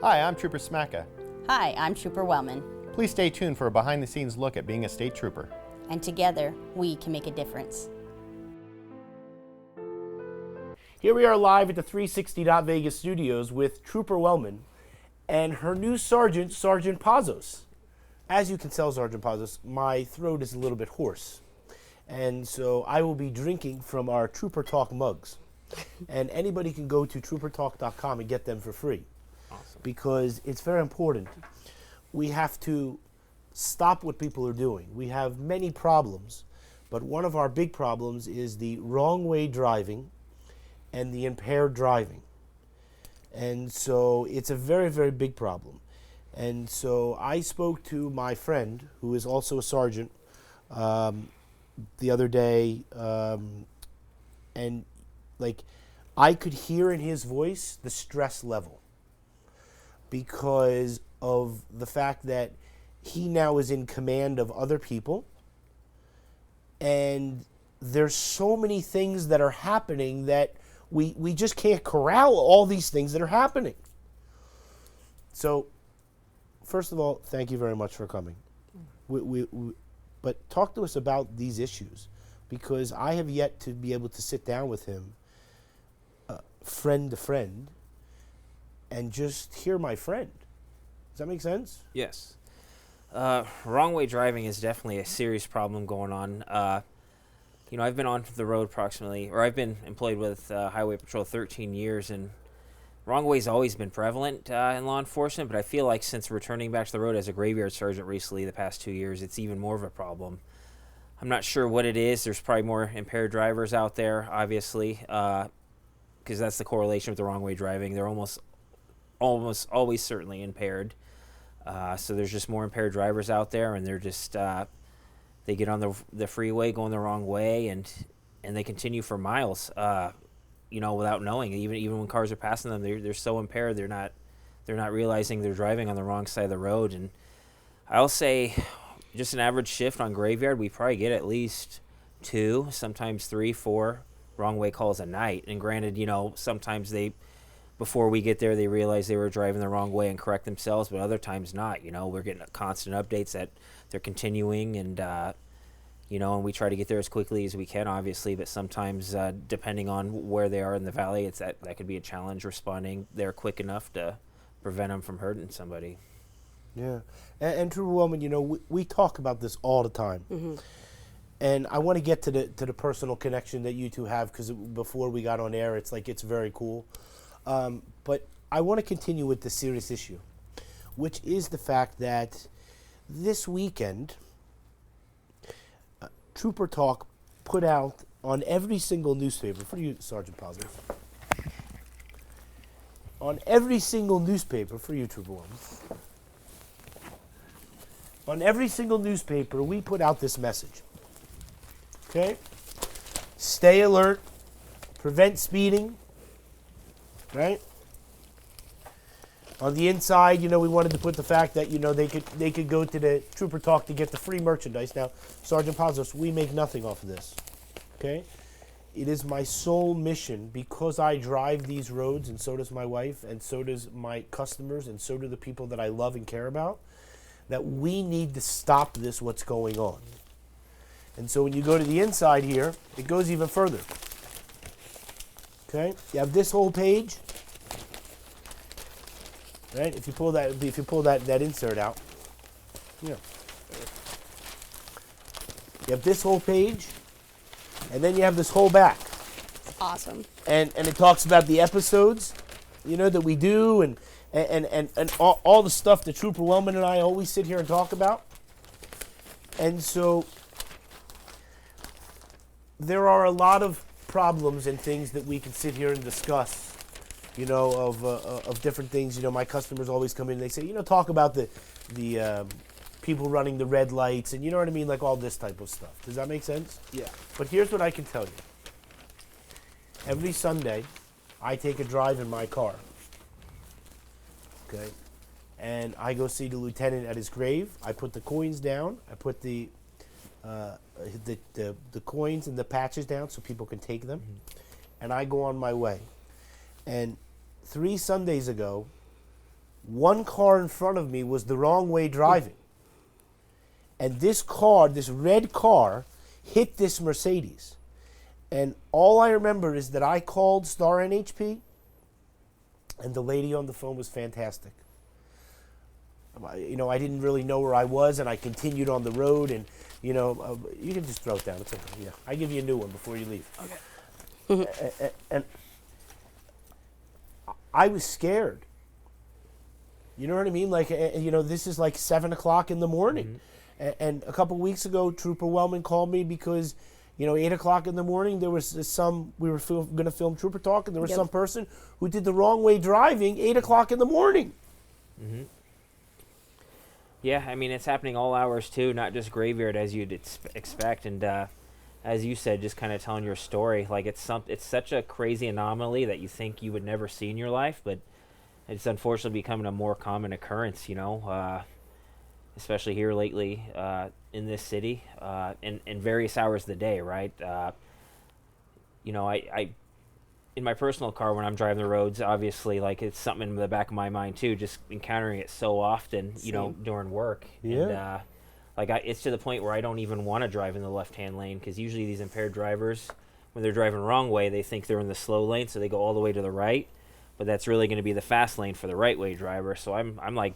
Hi, I'm Trooper Smacka. Hi, I'm Trooper Wellman, Please stay tuned for a behind-the-scenes look at being a state trooper. and together we can make a difference. Here we are live at the 360 Vegas studios with Trooper Wellman and her new sergeant, Sergeant Pazos. As you can tell, Sergeant Pazos, my throat is a little bit hoarse. And so I will be drinking from our Trooper Talk mugs. And anybody can go to troopertalk.com and get them for free. Awesome. Because it's very important. We have to stop what people are doing. We have many problems, but one of our big problems is the wrong way driving and the impaired driving. And so it's a very, very big problem. And so I spoke to my friend, who is also a sergeant, the other day, and like I could hear in his voice the stress level because of the fact that he now is in command of other people, and there's so many things that are happening that we just can't corral all these things that are happening. So, first of all, thank you very much for coming. But talk to us about these issues, because I have yet to be able to sit down with him, friend to friend, and just hear my friend. Does that make sense? Yes. Wrong way driving is definitely a serious problem going on. I've been on the road I've been employed with Highway Patrol 13 years, and wrong way's always been prevalent in law enforcement, but I feel like since returning back to the road as a graveyard sergeant recently, the past 2 years, it's even more of a problem. I'm not sure what it is. There's probably more impaired drivers out there, obviously, because that's the correlation with the wrong way driving. They're almost always certainly impaired. So there's just more impaired drivers out there, and they're just they get on the freeway going the wrong way, and they continue for miles, without knowing. Even when cars are passing them, they're so impaired they're not realizing they're driving on the wrong side of the road. And I'll say, just an average shift on graveyard, we probably get at least 2, sometimes 3, 4 wrong way calls a night. And granted, sometimes before we get there, they realize they were driving the wrong way and correct themselves, but other times not. We're getting constant updates that they're continuing, and and we try to get there as quickly as we can, obviously, but sometimes, depending on where they are in the valley, that could be a challenge responding there quick enough to prevent them from hurting somebody. Yeah. And Trooper Wellman, we talk about this all the time. Mm-hmm. And I want to get to the personal connection that you two have, because before we got on air, it's very cool. But I want to continue with the serious issue, which is the fact that this weekend, Trooper Talk put out on every single newspaper, for you, Sergeant Pazos, on every single newspaper, for you, Trooper Wellman, on every single newspaper, we put out this message. Okay? Stay alert, prevent speeding, right? On the inside, we wanted to put the fact that, they could go to the Trooper Talk to get the free merchandise. Now, Sergeant Pazos, we make nothing off of this, okay? It is my sole mission, because I drive these roads, and so does my wife, and so does my customers, and so do the people that I love and care about, that we need to stop what's going on. And so when you go to the inside here, it goes even further. Okay? You have this whole page. Right? If you pull that insert out. Yeah. You have this whole page, and then you have this whole back. Awesome. And it talks about the episodes, that we do, and all the stuff that Trooper Wellman and I always sit here and talk about. And so there are a lot of problems and things that we can sit here and discuss, of different things. My customers always come in and they say, talk about the people running the red lights, and you know what I mean, like all this type of stuff. Does that make sense? Yeah. But here's what I can tell you. Every Sunday, I take a drive in my car. Okay? And I go see the lieutenant at his grave. I put the coins down. I put the coins and the patches down so people can take them. Mm-hmm. And I go on my way. And 3 Sundays ago, One car in front of me was the wrong way driving. And this car, this red car, hit this Mercedes. And all I remember is that I called Star NHP, and the lady on the phone was fantastic. You know, I didn't really know where I was, and I continued on the road, and, you know, you can just throw it down. It's okay. Yeah, I give you a new one before you leave. Okay. And I was scared. You know what I mean? Like, you know, this is like 7 o'clock in the morning. And a couple weeks ago, Trooper Wellman called me because, you know, 8 o'clock in the morning, there was we were going to film Trooper Talk, and there was some person who did the wrong way driving 8 o'clock in the morning. Mm-hmm. Yeah, I mean, it's happening all hours, too, not just graveyard, as you'd expect. And as you said, just kind of telling your story, like, it's such a crazy anomaly that you think you would never see in your life, but it's unfortunately becoming a more common occurrence, you know, especially here lately in this city, in various hours of the day, right? You know, I in my personal car when I'm driving the roads, obviously, like, it's something in the back of my mind too, just encountering it so often, you know, during work. Yeah. And, like, it's to the point where I don't even want to drive in the left-hand lane, because usually these impaired drivers, when they're driving the wrong way, they think they're in the slow lane, so they go all the way to the right, but that's really going to be the fast lane for the right-way driver. So I'm like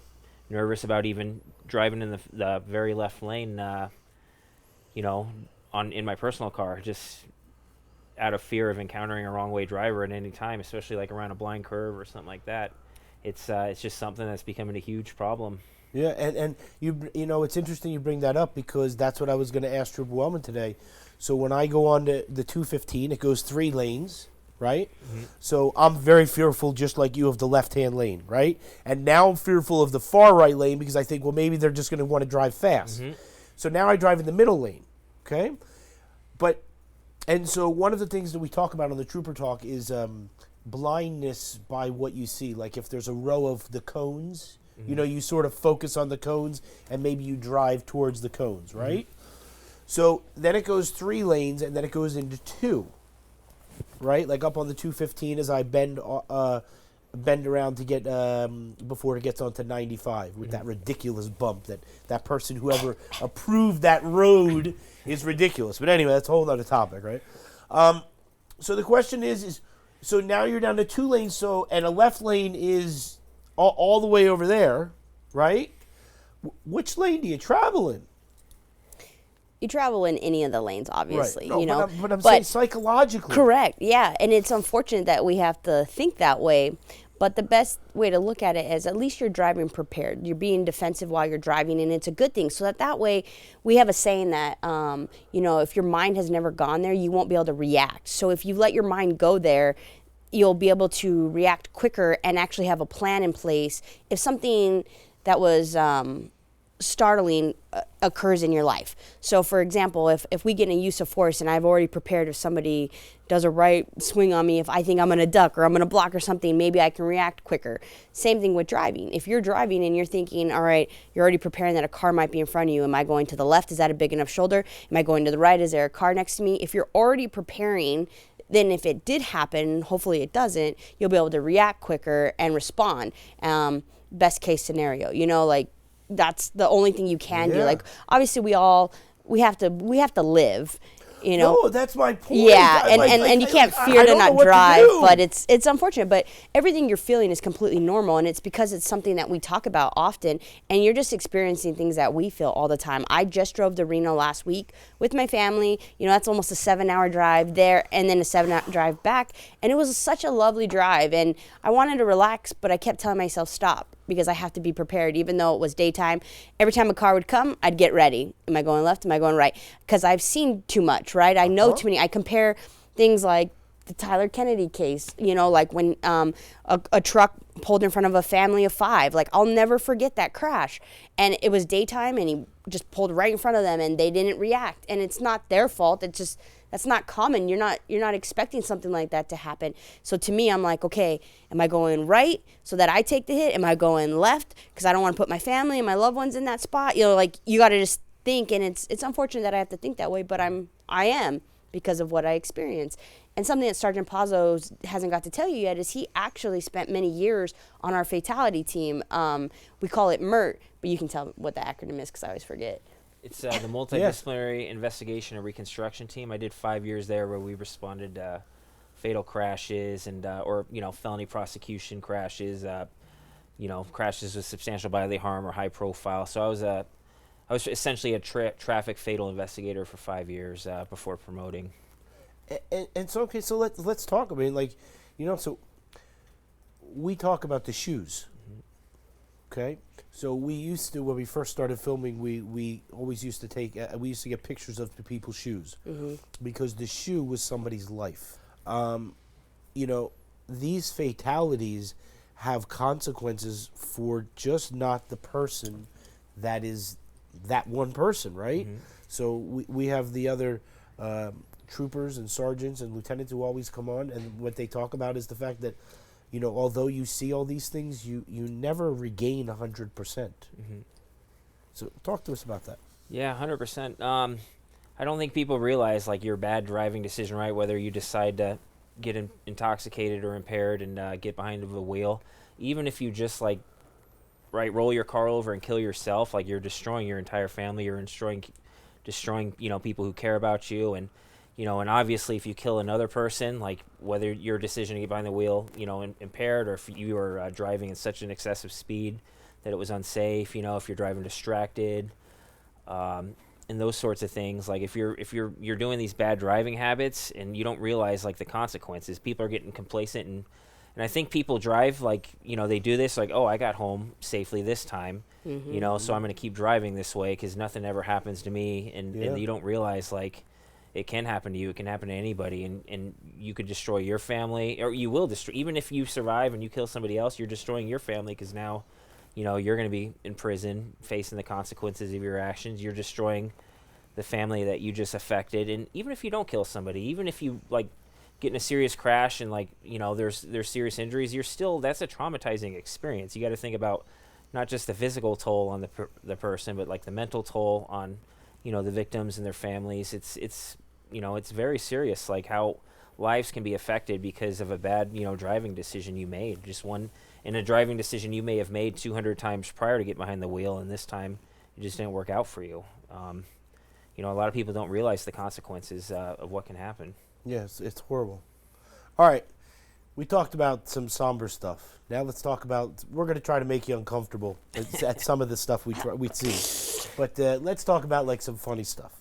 nervous about even driving in the very left lane, you know, in my personal car, just out of fear of encountering a wrong-way driver at any time, especially like around a blind curve or something like that. It's just something that's becoming a huge problem. Yeah, and you know, it's interesting you bring that up, because that's what I was going to ask Trooper Wellman today. So when I go on to the 215, it goes 3 lanes, right? Mm-hmm. So I'm very fearful, just like you, of the left-hand lane, right? And now I'm fearful of the far right lane, because I think, well, maybe they're just going to want to drive fast. Mm-hmm. So now I drive in the middle lane, okay? And so one of the things that we talk about on the Trooper Talk is blindness by what you see. Like, if there's a row of the cones, you know, you sort of focus on the cones, and maybe you drive towards the cones, right? So then it goes 3 lanes, and then it goes into 2, right? Like up on the 215 as I bend around to get before it gets onto 95 with that ridiculous bump that person, whoever approved that road, is ridiculous. But anyway, that's a whole other topic, right? So the question is so now you're down to 2 lanes, and a left lane is all the way over there, right? Which lane do you travel in? You travel in any of the lanes, obviously. Right. No, you know, but I'm saying psychologically. Correct. Yeah, and it's unfortunate that we have to think that way. But the best way to look at it is, at least you're driving prepared. You're being defensive while you're driving, and it's a good thing. So that way, we have a saying that, you know, if your mind has never gone there, you won't be able to react. So if you let your mind go there, you'll be able to react quicker and actually have a plan in place if something that was startling occurs in your life. So for example, if we get in a use of force and I've already prepared, if somebody does a right swing on me, if I think I'm going to duck or I'm going to block or something, maybe I can react quicker. Same thing with driving. If you're driving and you're thinking, all right, you're already preparing that a car might be in front of you. Am I going to the left? Is that a big enough shoulder? Am I going to the right? Is there a car next to me? If you're already preparing, then if it did happen, hopefully it doesn't, you'll be able to react quicker and respond. Best case scenario, you know, like, that's the only thing you can do. Like, obviously we have to live, you know. No, that's my point. Yeah, and you can't fear to not drive, but it's unfortunate. But everything you're feeling is completely normal, and it's because it's something that we talk about often, and you're just experiencing things that we feel all the time. I just drove to Reno last week with my family. You know, that's almost a 7-hour drive there, and then a 7-hour drive back, and it was such a lovely drive, and I wanted to relax, but I kept telling myself, stop, because I have to be prepared. Even though it was daytime, every time a car would come, I'd get ready. Am I going left? Am I going right? Because I've seen too much, right? I know too many. I compare things like the Tyler Kennedy case, you know, like when a truck pulled in front of a family of 5. Like, I'll never forget that crash. And it was daytime, and he just pulled right in front of them, and they didn't react. And it's not their fault. It's just, that's not common. You're not expecting something like that to happen. So to me, I'm like, okay, am I going right so that I take the hit? Am I going left because I don't want to put my family and my loved ones in that spot? You know, like, you got to just think, and it's unfortunate that I have to think that way, but I am, because of what I experienced. And something that Sergeant Pazzo hasn't got to tell you yet is he actually spent many years on our fatality team. We call it MERT, but you can tell what the acronym is because I always forget. It's the Multidisciplinary Investigation and Reconstruction Team. I did 5 years there where we responded to fatal crashes and or felony prosecution crashes, crashes with substantial bodily harm or high profile. So I was essentially a traffic fatal investigator for 5 years before promoting. And so okay, so let's talk. I mean, so we talk about the shoes. Okay, so we used to, when we first started filming, we always used to we used to get pictures of the people's shoes because the shoe was somebody's life. These fatalities have consequences for just not the person that is that one person, right? So we have the other troopers and sergeants and lieutenants who always come on, and what they talk about is the fact that, although you see all these things, you never regain 100%. So talk to us about that. Yeah, 100%. I don't think people realize your bad driving decision, right? Whether you decide to get intoxicated or impaired and get behind the wheel, even if you just roll your car over and kill yourself, you're destroying your entire family. You're destroying people who care about you, and and obviously if you kill another person, whether your decision to get behind the wheel, impaired, or if you were driving at such an excessive speed that it was unsafe, if you're driving distracted, and those sorts of things. If you're doing these bad driving habits and you don't realize the consequences, people are getting complacent, and I think people drive they do this oh, I got home safely this time, so I'm going to keep driving this way because nothing ever happens to me, and you don't realize it can happen to you. It can happen to anybody, and you could destroy your family, or you will destroy. Even if you survive and you kill somebody else, you're destroying your family because now, you're going to be in prison facing the consequences of your actions. You're destroying the family that you just affected, and even if you don't kill somebody, even if you get in a serious crash and there's serious injuries, that's a traumatizing experience. You got to think about not just the physical toll on the person, but the mental toll on the victims and their families. It's very serious, how lives can be affected because of a bad driving decision you made. Just one, in a driving decision you may have made 200 times prior to get behind the wheel, and this time it just didn't work out for you. A lot of people don't realize the consequences of what can happen. Yes, it's horrible. All right, we talked about some somber stuff. Now let's talk about, we're going to try to make you uncomfortable at some of the stuff we see. But let's talk about some funny stuff.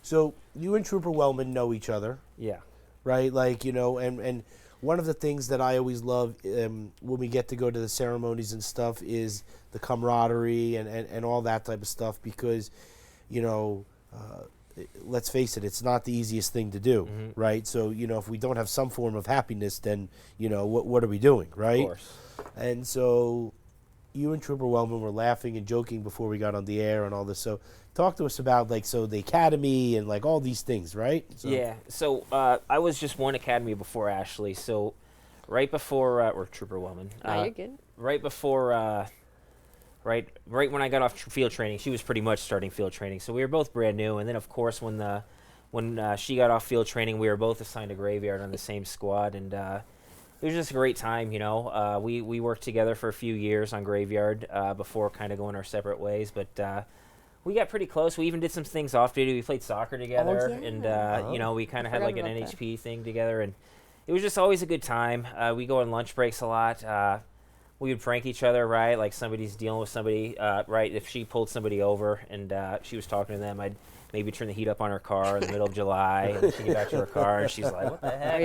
So you and Trooper Wellman know each other. Yeah. Right? And one of the things that I always love when we get to go to the ceremonies and stuff is the camaraderie and all that type of stuff because, let's face it, it's not the easiest thing to do, right? So, if we don't have some form of happiness, then, what are we doing, right? Of course. And so you and Trooper Wellman were laughing and joking before we got on the air and all this. So talk to us about, the academy and, all these things, right? So. Yeah. So I was just one academy before Ashley. So right before, or Trooper Wellman. No, you're good. Right before... Right when I got off field training, she was pretty much starting field training. So we were both brand new. And then, of course, when she got off field training, we were both assigned to Graveyard on the same squad. And it was just a great time, We worked together for a few years on Graveyard before kind of going our separate ways. But we got pretty close. We even did some things off duty. We played soccer together. And, we kind of had an NHP thing together. And it was just always a good time. We go on lunch breaks a lot. We would prank each other, right? Somebody's dealing with somebody, right? If she pulled somebody over and she was talking to them, I'd maybe turn the heat up on her car in the middle of July, and she'd get back to her car, and she's like, "What the heck?"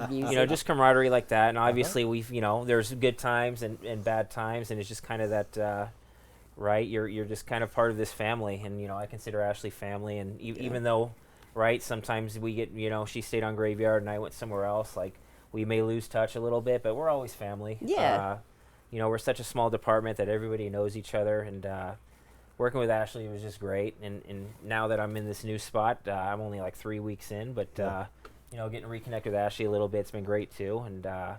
And, just camaraderie like that. And obviously, we've, there's good times and bad times, and it's just kind of that, right? You're just kind of part of this family, and I consider Ashley family. And even though, right, sometimes we get, she stayed on Graveyard and I went somewhere else, we may lose touch a little bit, but we're always family. Yeah. We're such a small department that everybody knows each other, and working with Ashley was just great. And now that I'm in this new spot, I'm only 3 weeks in, but getting reconnected with Ashley a little bit's been great too. And I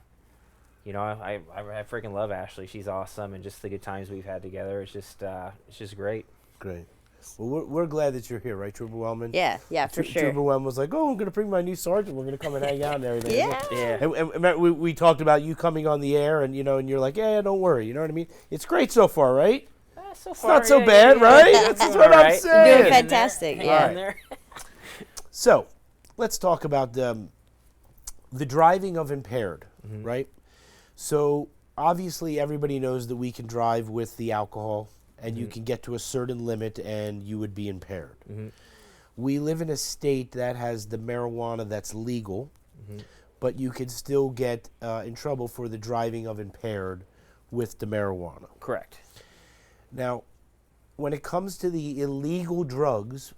freaking love Ashley. She's awesome, and just the good times we've had together. It's just great. Great. Well, we're glad that you're here, right, Trooper Wellman? Yeah, for sure. Trooper Wellman was like, "Oh, I'm going to bring my new sergeant. We're going to come and hang out and everything." Yeah. Yeah. And remember, we talked about you coming on the air, and and you're like, "Yeah, don't worry." You know what I mean? It's great so far, right? So It's not so bad, right? That's what I'm Doing saying. fantastic. Yeah. So, let's talk about the driving of impaired, right? So, obviously, everybody knows that we can drive with the alcohol, and you can get to a certain limit, and you would be impaired. We live in a state that has the marijuana that's legal, but you can still get in trouble for the driving of impaired with the marijuana. Correct. Now, when it comes to the illegal drugs,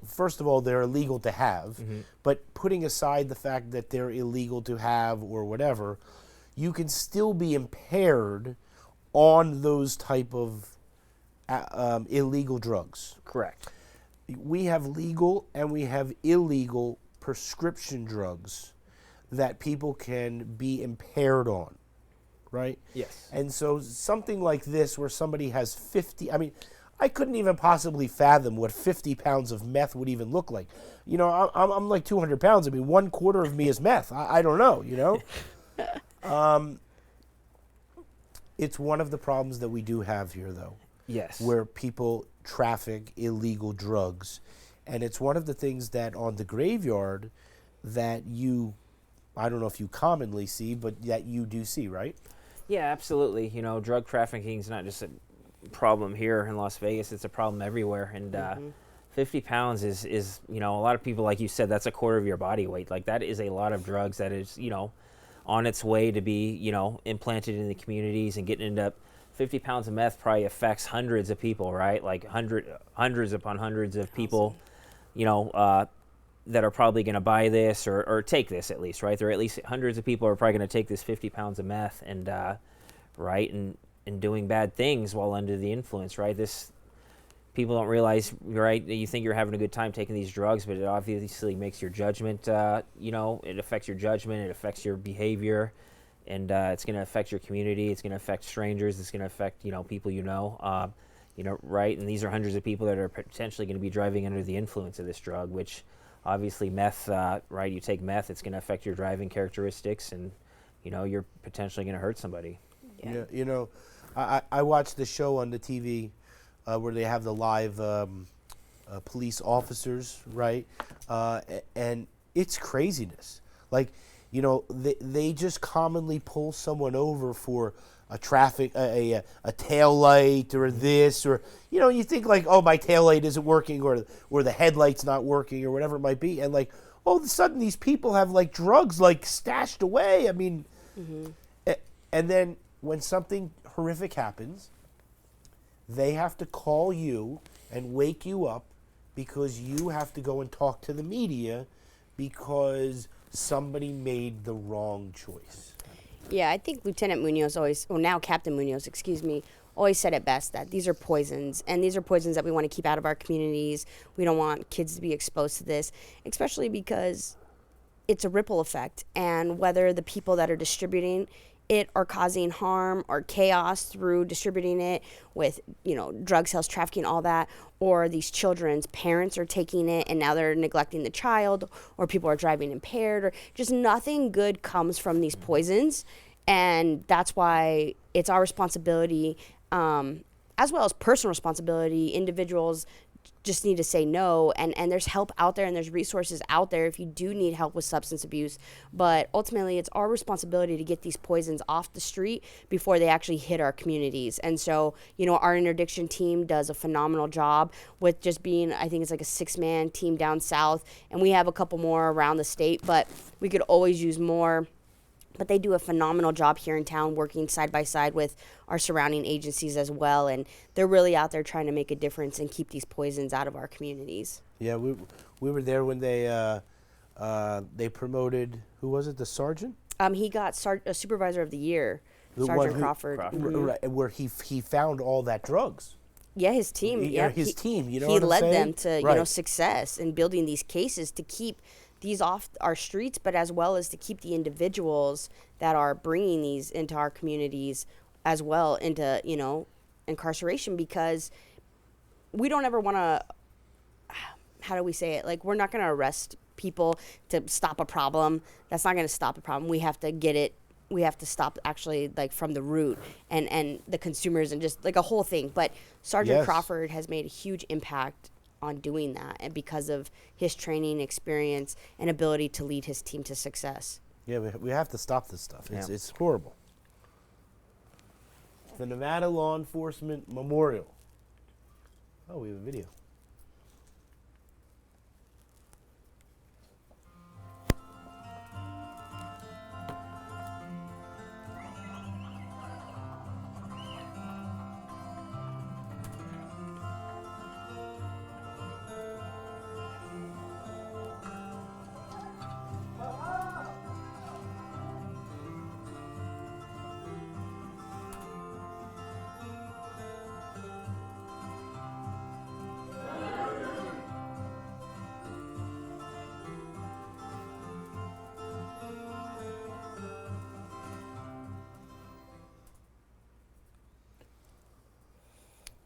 first of all, they're illegal to have, but putting aside the fact that they're illegal to have or whatever, you can still be impaired on those type of illegal drugs. Correct. We have legal and we have illegal prescription drugs that people can be impaired on, right? Yes. And so something like this where somebody has 50, I couldn't even possibly fathom what 50 pounds of meth would even look like. I'm like 200 pounds. 1/4 of me is meth. I don't know, It's one of the problems that we do have here, though. Yes. Where people traffic illegal drugs. And it's one of the things that on the graveyard that I don't know if you commonly see, but that you do see, right? Yeah, absolutely. Drug trafficking is not just a problem here in Las Vegas; it's a problem everywhere. And 50 pounds is a lot of people, like you said, that's 1/4 of your body weight. Like that is a lot of drugs that is on its way to be implanted in the communities and getting into 50 pounds of meth probably affects hundreds of people, right? Like hundreds upon hundreds of people, that are probably going to buy this or take this at least, right? There are at least hundreds of people are probably going to take this 50 pounds of meth and, right, and doing bad things while under the influence, right? People don't realize, right, you think you're having a good time taking these drugs, but it obviously makes your judgment, it affects your judgment, it affects your behavior, and it's going to affect your community, it's going to affect strangers, it's going to affect, people right? And these are hundreds of people that are potentially going to be driving under the influence of this drug, which obviously meth, right, you take meth, it's going to affect your driving characteristics, and, you're potentially going to hurt somebody. Yeah, I watched the show on the TV where they have the live police officers, right? And it's craziness. Like, they just commonly pull someone over for a tail light or this, or you think like, oh, my tail light isn't working, or the headlight's not working, or whatever it might be, and like all of a sudden these people have like drugs like stashed away. And then when something horrific happens, they have to call you and wake you up because you have to go and talk to the media because somebody made the wrong choice. Yeah, I think Lieutenant Munoz now Captain Munoz, always said it best that these are poisons, and these are poisons that we want to keep out of our communities. We don't want kids to be exposed to this, especially because it's a ripple effect, and whether the people that are distributing it are causing harm or chaos through distributing it with, drug sales, trafficking, all that, or these children's parents are taking it and now they're neglecting the child, or people are driving impaired, or just nothing good comes from these poisons. And that's why it's our responsibility, as well as personal responsibility. Individuals just need to say no, and there's help out there and there's resources out there if you do need help with substance abuse, but ultimately it's our responsibility to get these poisons off the street before they actually hit our communities. And so our interdiction team does a phenomenal job with just being, I think it's like a 6-man team down south, and we have a couple more around the state, but we could always use more. But they do a phenomenal job here in town, working side by side with our surrounding agencies as well. And they're really out there trying to make a difference and keep these poisons out of our communities. Yeah, we were there when they promoted, who was it, the sergeant? He got Supervisor of the Year, Sergeant Crawford. Right, where he found all that drugs. Yeah, his team. His team, he what I'm led saying? them to success in building these cases to keep these off our streets, but as well as to keep the individuals that are bringing these into our communities as well into incarceration, because we don't ever want to how do we say it? Like, we're not going to arrest people to stop a problem. That's not going to stop a problem. We have to get it. We have to stop actually like from the root and the consumers and just like a whole thing. But Sergeant Yes. Crawford has made a huge impact on doing that, and because of his training, experience, and ability to lead his team to success. Yeah, we have to stop this stuff. Yeah. It's horrible. The Nevada Law Enforcement Memorial. Oh, we have a video.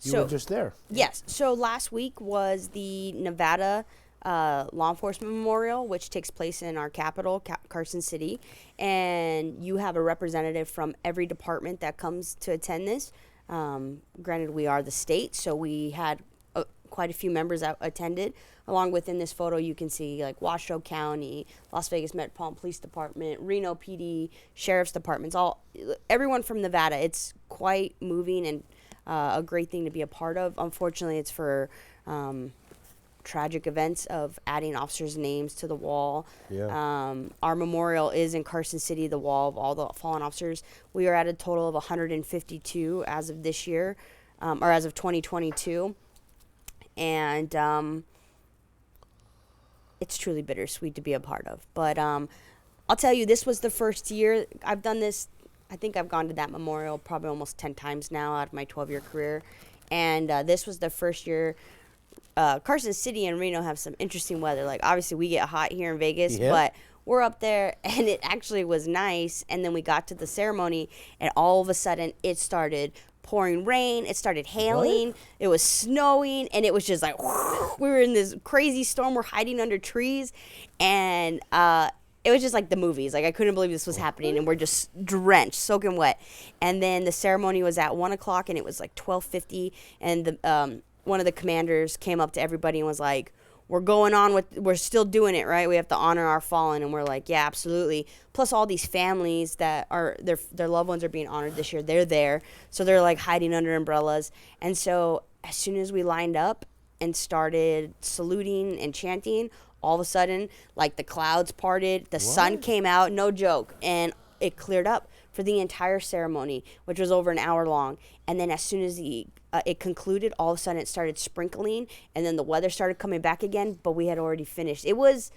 You So were just there. yes, so last week was the Nevada Law Enforcement Memorial, which takes place in our capital, Carson City, and you have a representative from every department that comes to attend this. Granted, we are the state, so we had quite a few members that attended. Along with in this photo, you can see like Washoe County, Las Vegas Metropolitan Police Department, Reno PD, Sheriff's Departments, everyone from Nevada. It's quite moving and a great thing to be a part of. Unfortunately, it's for tragic events of adding officers' names to the wall. Yeah. Our memorial is in Carson City, the wall of all the fallen officers. We are at a total of 152 as of this year, or as of 2022. And it's truly bittersweet to be a part of. But I'll tell you, this was the first year I've done this. I think I've gone to that memorial probably almost 10 times now out of my 12-year career. And this was the first year. Carson City and Reno have some interesting weather. Like, obviously, we get hot here in Vegas, Yeah. but we're up there, and it actually was nice. And then we got to the ceremony, and all of a sudden, it started pouring rain. It started hailing. It was snowing, and it was just like, we were in this crazy storm. We're hiding under trees, and it was just like the movies. Like, I couldn't believe this was happening, and we're just drenched, soaking wet. And then the ceremony was at 1 o'clock, and it was like 12:50, and the one of the commanders came up to everybody and was like, we're still doing it, right? We have to honor our fallen. And we're like, yeah, absolutely. Plus all these families that are, their loved ones are being honored this year. They're there. So they're like hiding under umbrellas. And so as soon as we lined up and started saluting and chanting, all of a sudden, like, the clouds parted, the sun came out, no joke, and it cleared up for the entire ceremony, which was over an hour long. And then as soon as it concluded, all of a sudden it started sprinkling, and then the weather started coming back again, but we had already finished. It was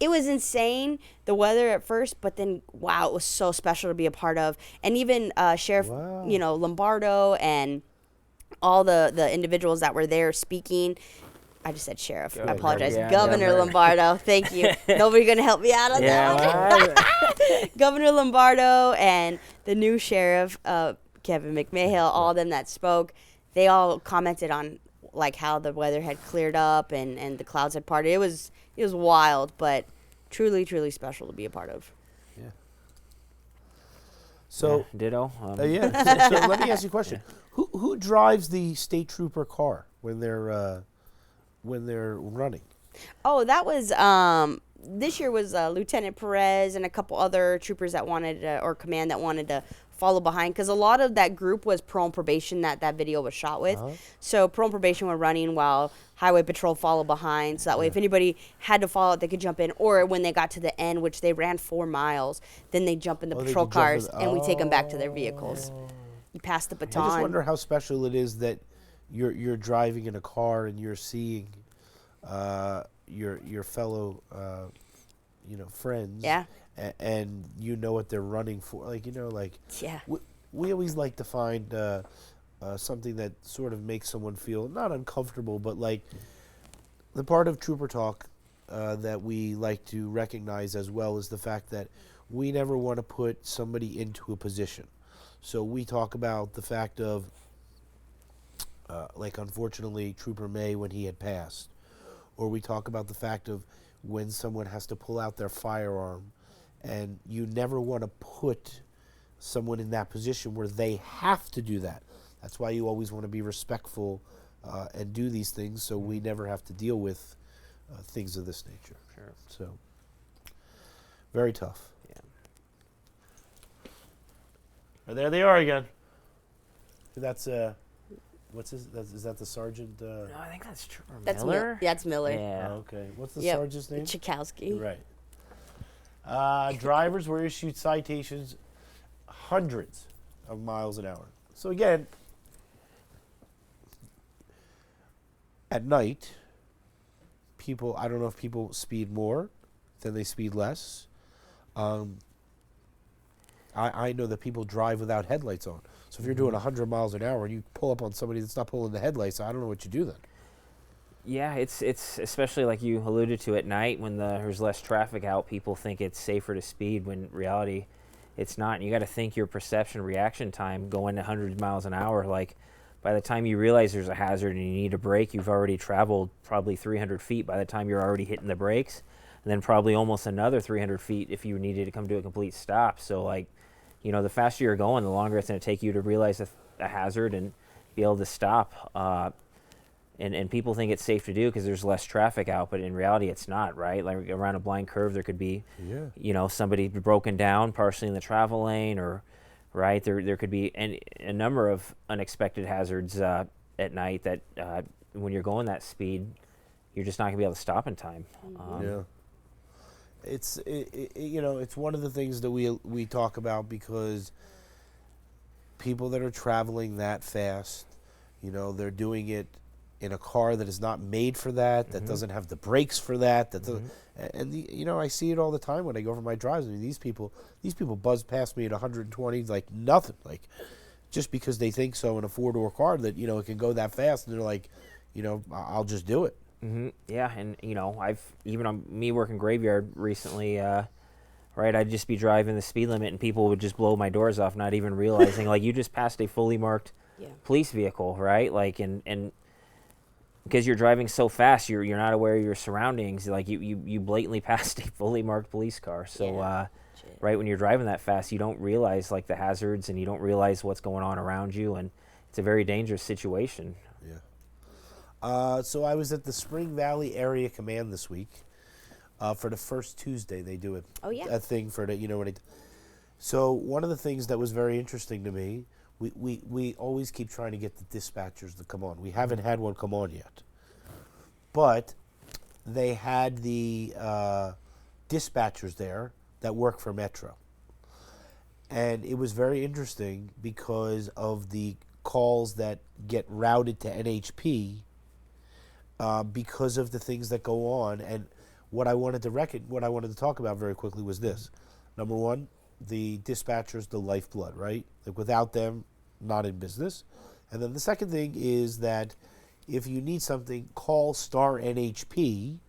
insane, the weather at first, but then, wow, it was so special to be a part of. And even Sheriff, Lombardo and all the individuals that were there speaking. I just said sheriff. I apologize. Yeah, Governor Governor. Lombardo. Thank you. Nobody going to help me out on that one. Governor Lombardo and the new sheriff, Kevin McMahill, all of them that spoke, they all commented on like how the weather had cleared up and the clouds had parted. It was wild, but truly, truly special to be a part of. So, Ditto. yeah. So let me ask you a question. Who drives the state trooper car when they're running? Oh, that was this year was Lieutenant Perez and a couple other troopers that wanted or command that wanted to follow behind, because a lot of that group was parole probation that video was shot with. So parole probation were running while Highway Patrol followed behind. So that way, if anybody had to follow it, they could jump in. Or when they got to the end, which they ran 4 miles, then they jump in the they patrol could jump in cars and we take them back to their vehicles. You pass the baton. I just wonder how special it is that you're driving in a car and you're seeing your fellow friends. Yeah. And you know what they're running for. Yeah. We always like to find something that sort of makes someone feel not uncomfortable, but like the part of Trooper Talk that we like to recognize as well is the fact that we never want to put somebody into a position. So we talk about the fact of, unfortunately, Trooper May, when he had passed, or we talk about the fact of when someone has to pull out their firearm, and you never want to put someone in that position where they have to do that. That's why you always want to be respectful and do these things, so we never have to deal with things of this nature. Sure. So, very tough. Yeah. And there they are again. That's what's his? Is that the sergeant? No, I think that's Trooper That's Miller. That's Miller. Yeah. Okay. What's the Yep. sergeant's name? Chakowski. Right. Drivers were issued citations hundreds of miles an hour. So again, at night, people, I don't know if people speed more than they speed less. I know that people drive without headlights on. So if you're doing 100 miles an hour and you pull up on somebody that's not pulling the headlights, I don't know what you do then. Yeah, it's especially like you alluded to at night when there's less traffic out. People think it's safer to speed when in reality, it's not. And you got to think your perception reaction time going 100 miles an hour. Like by the time you realize there's a hazard and you need a brake, you've already traveled probably 300 feet by the time you're already hitting the brakes, and then probably almost another 300 feet if you needed to come to a complete stop. So like, you know, the faster you're going, the longer it's going to take you to realize a hazard and be able to stop. And people think it's safe to do because there's less traffic out, but in reality, it's not, right? Like around a blind curve, there could be, you know, somebody broken down partially in the travel lane, or, right? There could be a number of unexpected hazards at night that when you're going that speed, you're just not going to be able to stop in time. Yeah. It's you know, it's one of the things that we talk about, because people that are traveling that fast, you know, they're doing it in a car that is not made for that, that doesn't have the brakes for that, and you know, I see it all the time when I go for my drives. I mean, these people buzz past me at 120 like nothing, like just because they think so in a four-door car that, you know, it can go that fast, and they're like, you know, I'll just do it. Yeah, and you know, I've even on me working graveyard recently, right? I'd just be driving the speed limit, and people would just blow my doors off, not even realizing like you just passed a fully marked police vehicle, right? Like and because you're driving so fast, you're not aware of your surroundings. Like you blatantly passed a fully marked police car. So right when you're driving that fast, you don't realize like the hazards, and you don't realize what's going on around you, and it's a very dangerous situation. Yeah. So I was at the Spring Valley Area Command this week for the first Tuesday. They do a thing for the, you know, when it. So one of the things that was very interesting to me, we always keep trying to get the dispatchers to come on. We haven't had one come on yet, but they had the dispatchers there that work for Metro, and it was very interesting because of the calls that get routed to NHP because of the things that go on. And what I wanted to talk about very quickly was this: number one, the dispatchers, the lifeblood, right? Like without them, not in business. And then the second thing is that if you need something, call Star NHP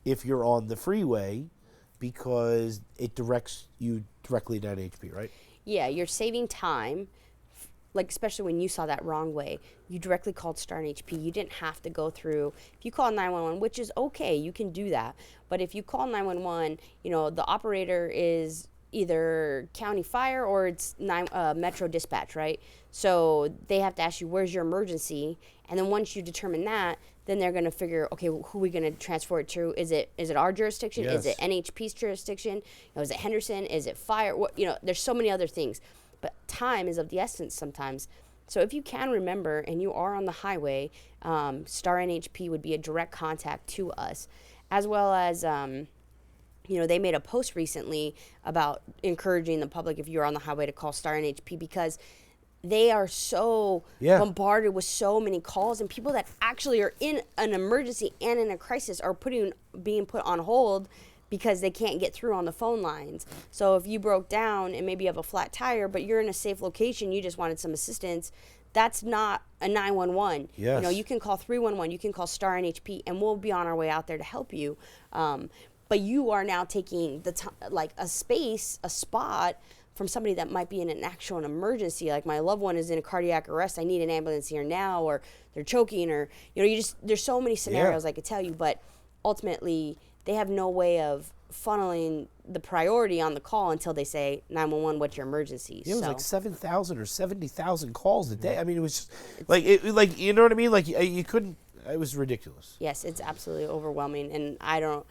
if you're on the freeway, because it directs you directly to NHP, right? Yeah, you're saving time. Like, especially when you saw that wrong way, you directly called Star NHP. You didn't have to go through, if you call 911, which is okay, you can do that. But if you call 911, you know, the operator is either county fire or it's Metro dispatch, right? So they have to ask you, where's your emergency? And then once you determine that, then they're going to figure, okay, who are we going to transfer it to? Is it our jurisdiction? Yes. Is it NHP's jurisdiction? You know, is it Henderson? Is it fire? What, you know, there's so many other things. But time is of the essence sometimes. So if you can remember and you are on the highway, Star NHP would be a direct contact to us, as well as, you know, they made a post recently about encouraging the public, if you're on the highway, to call Star NHP, because they are so bombarded with so many calls, and people that actually are in an emergency and in a crisis are being put on hold because they can't get through on the phone lines. So if you broke down and maybe you have a flat tire, but you're in a safe location, you just wanted some assistance, that's not a 911. Yes. You know, you can call 311, you can call Star NHP, and we'll be on our way out there to help you. But you are now taking like a spot from somebody that might be in an actual emergency. Like, my loved one is in a cardiac arrest, I need an ambulance here now, or they're choking, or, you know, there's so many scenarios I could tell you. But ultimately they have no way of funneling the priority on the call until they say 911, what's your emergency? It was So like 7,000 or 70,000 calls a day. I mean, it was just like you know what I mean? Like you couldn't. It was ridiculous. yes, it's absolutely overwhelming, and I don't.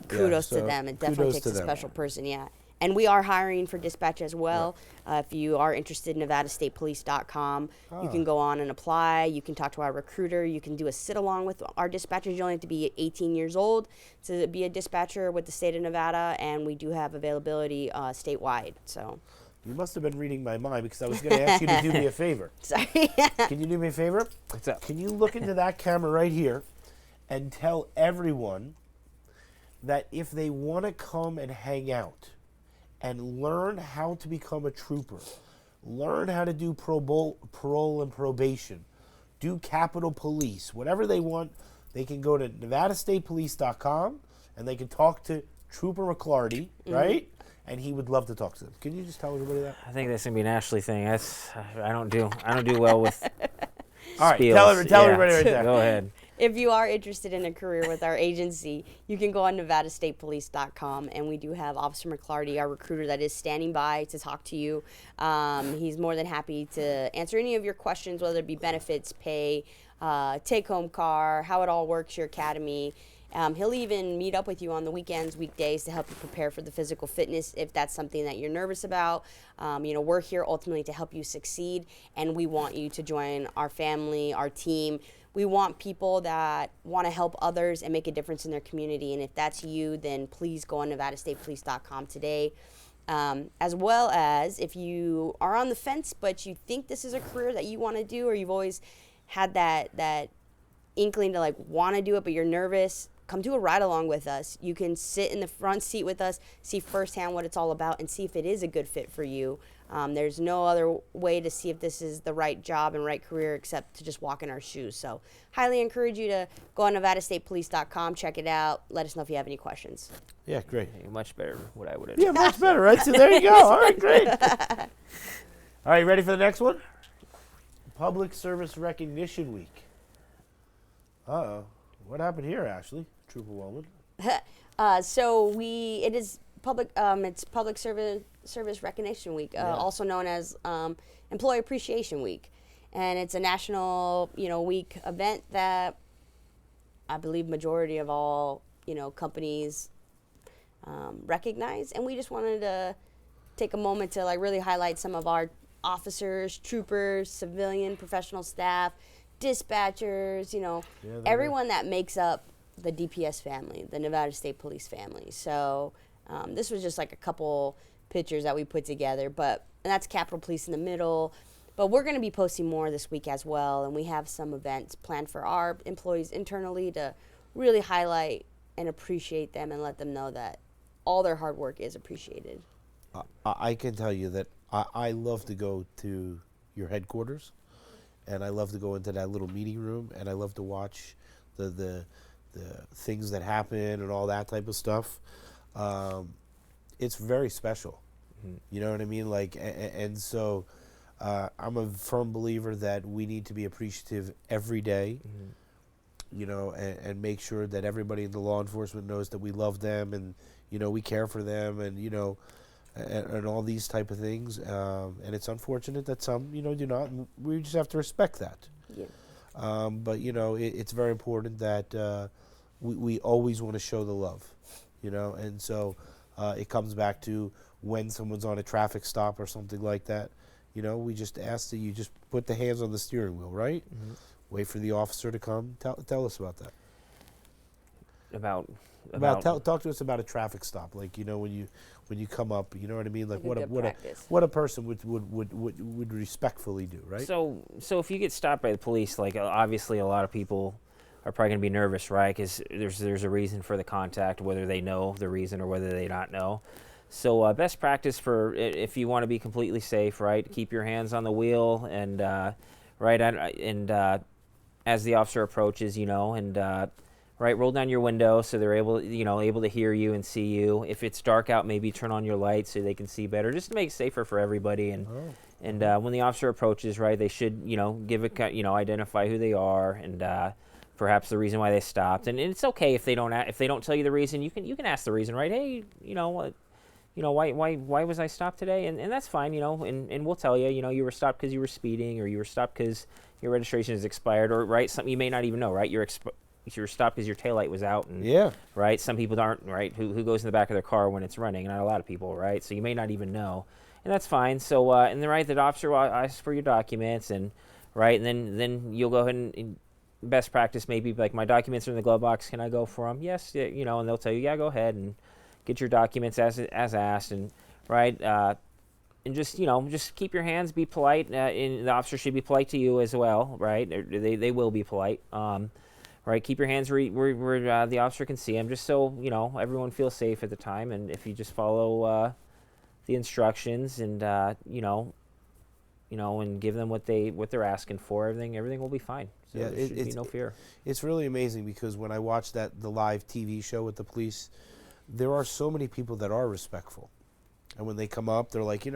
Kudos to so them. It definitely kudos takes to a them. special person. Yeah. And we are hiring for dispatch as well. If you are interested, NevadaStatePolice.com. You can go on and apply. You can talk to our recruiter. You can do a sit-along with our dispatchers. You only have to be 18 years old to be a dispatcher with the state of Nevada, and we do have availability statewide. So, You must have been reading my mind because I was going to ask you to do me a favor. sorry. Can you do me a favor? What's up? Can you look into that camera right here and tell everyone that if they want to come and hang out and learn how to become a trooper, learn how to do parole and probation, do Capitol Police, whatever they want, they can go to NevadaStatePolice.com and they can talk to Trooper McClarty, right? And he would love to talk to them. Can you just tell everybody that? I think that's gonna be an Ashley thing. I don't do well with. All right, spiels. tell Yeah. everybody right there. Go ahead. If you are interested in a career with our agency, you can go on NevadaStatePolice.com, and we do have Officer McClarty, our recruiter, that is standing by to talk to you. He's more than happy to answer any of your questions, whether it be benefits, pay, take-home car, how it all works, your academy. He'll even meet up with you on the weekends, weekdays to help you prepare for the physical fitness if that's something that you're nervous about. We're here ultimately to help you succeed, and we want you to join our family, our team. We want people that want to help others and make a difference in their community. And if that's you, then please go on NevadaStatePolice.com today. As well as if you are on the fence, but you think this is a career that you want to do, or you've always had that inkling to like want to do it, but you're nervous, come do a ride along with us. You can sit in the front seat with us, see firsthand what it's all about, and see if it is a good fit for you. There's no other way to see if this is the right job and right career except to just walk in our shoes. So highly encourage you to go on NevadaStatePolice.com, check it out. Let us know if you have any questions. Yeah, great. Much better than what I would have. Yeah, much better, right? So there you go. All right, great. All right, ready for the next one? Public Service Recognition Week. Uh-oh. What happened here, Ashley? Trooper Woman. It is public. It's Public Service Recognition Week, also known as Employee Appreciation Week, and it's a national, week event that I believe majority of all, companies recognize, and we just wanted to take a moment to like really highlight some of our officers, troopers, civilian, professional staff, dispatchers, everyone that makes up the DPS family, the Nevada State Police family. So this was just like a couple pictures that we put together, and that's Capitol Police in the middle. But we're going to be posting more this week as well, and we have some events planned for our employees internally to really highlight and appreciate them and let them know that all their hard work is appreciated. I can tell you that I love to go to your headquarters, and I love to go into that little meeting room, and I love to watch the things that happen and all that type of stuff. It's very special. You know what I mean? And so I'm a firm believer that we need to be appreciative every day, and make sure that everybody in the law enforcement knows that we love them and, we care for them and, and all these type of things. And it's unfortunate that some, do not. And we just have to respect that. Yeah. But, it's very important that we always want to show the love, and so it comes back to when someone's on a traffic stop or something like that, we just ask that you just put the hands on the steering wheel, right? Wait for the officer to come. Tell us about that. Talk to us about a traffic stop, like when you come up, you know what I mean, like what a person would respectfully do, right? So if you get stopped by the police, like obviously a lot of people are probably going to be nervous, right? Because there's a reason for the contact, whether they know the reason or whether they not know. So best practice for if you want to be completely safe, right? Keep your hands on the wheel and as the officer approaches, roll down your window so they're able to hear you and see you. If it's dark out, maybe turn on your lights so they can see better, just to make it safer for everybody. And when the officer approaches, right, they should identify who they are and perhaps the reason why they stopped. And it's okay if they don't tell you the reason. You can ask the reason, right? Hey, why was I stopped today? And that's fine, and we'll tell you, you were stopped because you were speeding, or you were stopped because your registration is expired, or right, something you may not even know, right? You were stopped because your taillight was out, and Yeah. right. Some people aren't, right, who goes in the back of their car when it's running. Not a lot of people, right? So you may not even know, and that's fine. So and then right, the officer will ask for your documents, and right, and then you'll go ahead and best practice maybe like, my documents are in the glove box. Can I go for them? Yes, yeah, and they'll tell you, yeah, go ahead and get your documents as asked, and right, and just keep your hands, be polite, and the officer should be polite to you as well, right? They will be polite, right? Keep your hands where the officer can see them, just so everyone feels safe at the time. And if you just follow the instructions and and give them what they're asking for, everything will be fine. So Yeah, there should be no fear. It's really amazing, because when I watch the live TV show with the police, there are so many people that are respectful. And when they come up, they're like,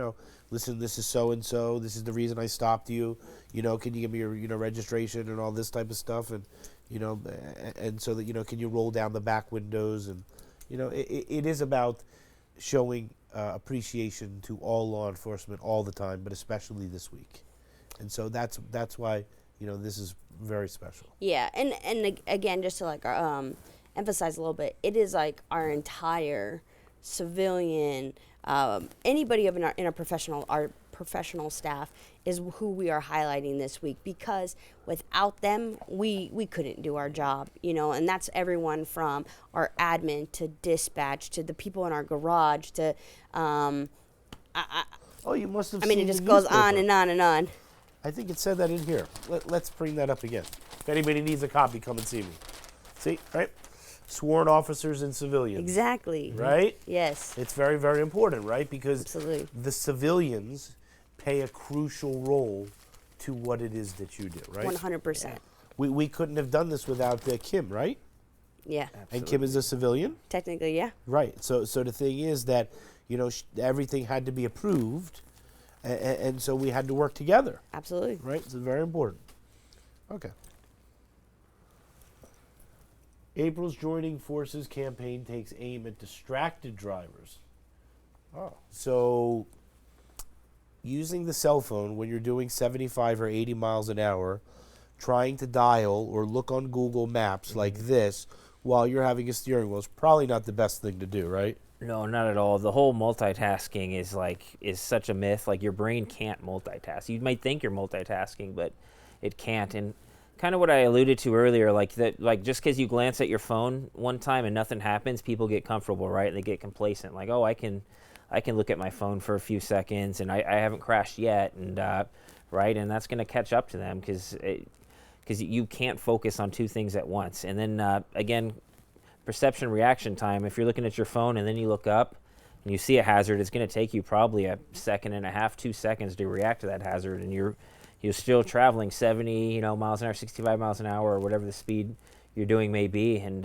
listen, this is so-and-so. This is the reason I stopped you. Can you give me your registration and all this type of stuff? And, and so that, can you roll down the back windows? And, it is about showing appreciation to all law enforcement all the time, but especially this week. And so that's why, this is very special. Yeah, and again, just to emphasize a little bit, it is like our entire civilian, anybody in our professional staff is who we are highlighting this week, because without them, we couldn't do our job, and that's everyone from our admin to dispatch to the people in our garage to, Oh, you must have I mean, seen it just the goes newspaper. on and on and on. I think it said that in here. Let's bring that up again. If anybody needs a copy, come and see me. See, right? Sworn officers and civilians. Exactly. Right? Yes. It's very, very important, right? Because Absolutely. the civilians play a crucial role to what it is that you do, right? 100%. We couldn't have done this without Kim, right? Yeah. And Kim is a civilian? Technically, yeah. Right. So the thing is that, everything had to be approved, and so we had to work together, Absolutely. right? So it's very important. Okay. April's Joining Forces campaign takes aim at distracted drivers. Oh. So using the cell phone when you're doing 75 or 80 miles an hour, trying to dial or look on Google Maps like this while you're having a steering wheel is probably not the best thing to do, right? No, not at all. The whole multitasking is such a myth. Like, your brain can't multitask. You might think you're multitasking, but it can't. And kind of what I alluded to earlier, just because you glance at your phone one time and nothing happens, people get comfortable, right? They get complacent. Like, oh, I can look at my phone for a few seconds, and I haven't crashed yet, and right, and that's going to catch up to them because you can't focus on two things at once. And then again, perception reaction time. If you're looking at your phone and then you look up and you see a hazard, it's going to take you probably a second and a half, 2 seconds to react to that hazard, and you're still traveling 70 miles an hour, 65 miles an hour, or whatever the speed you're doing may be, and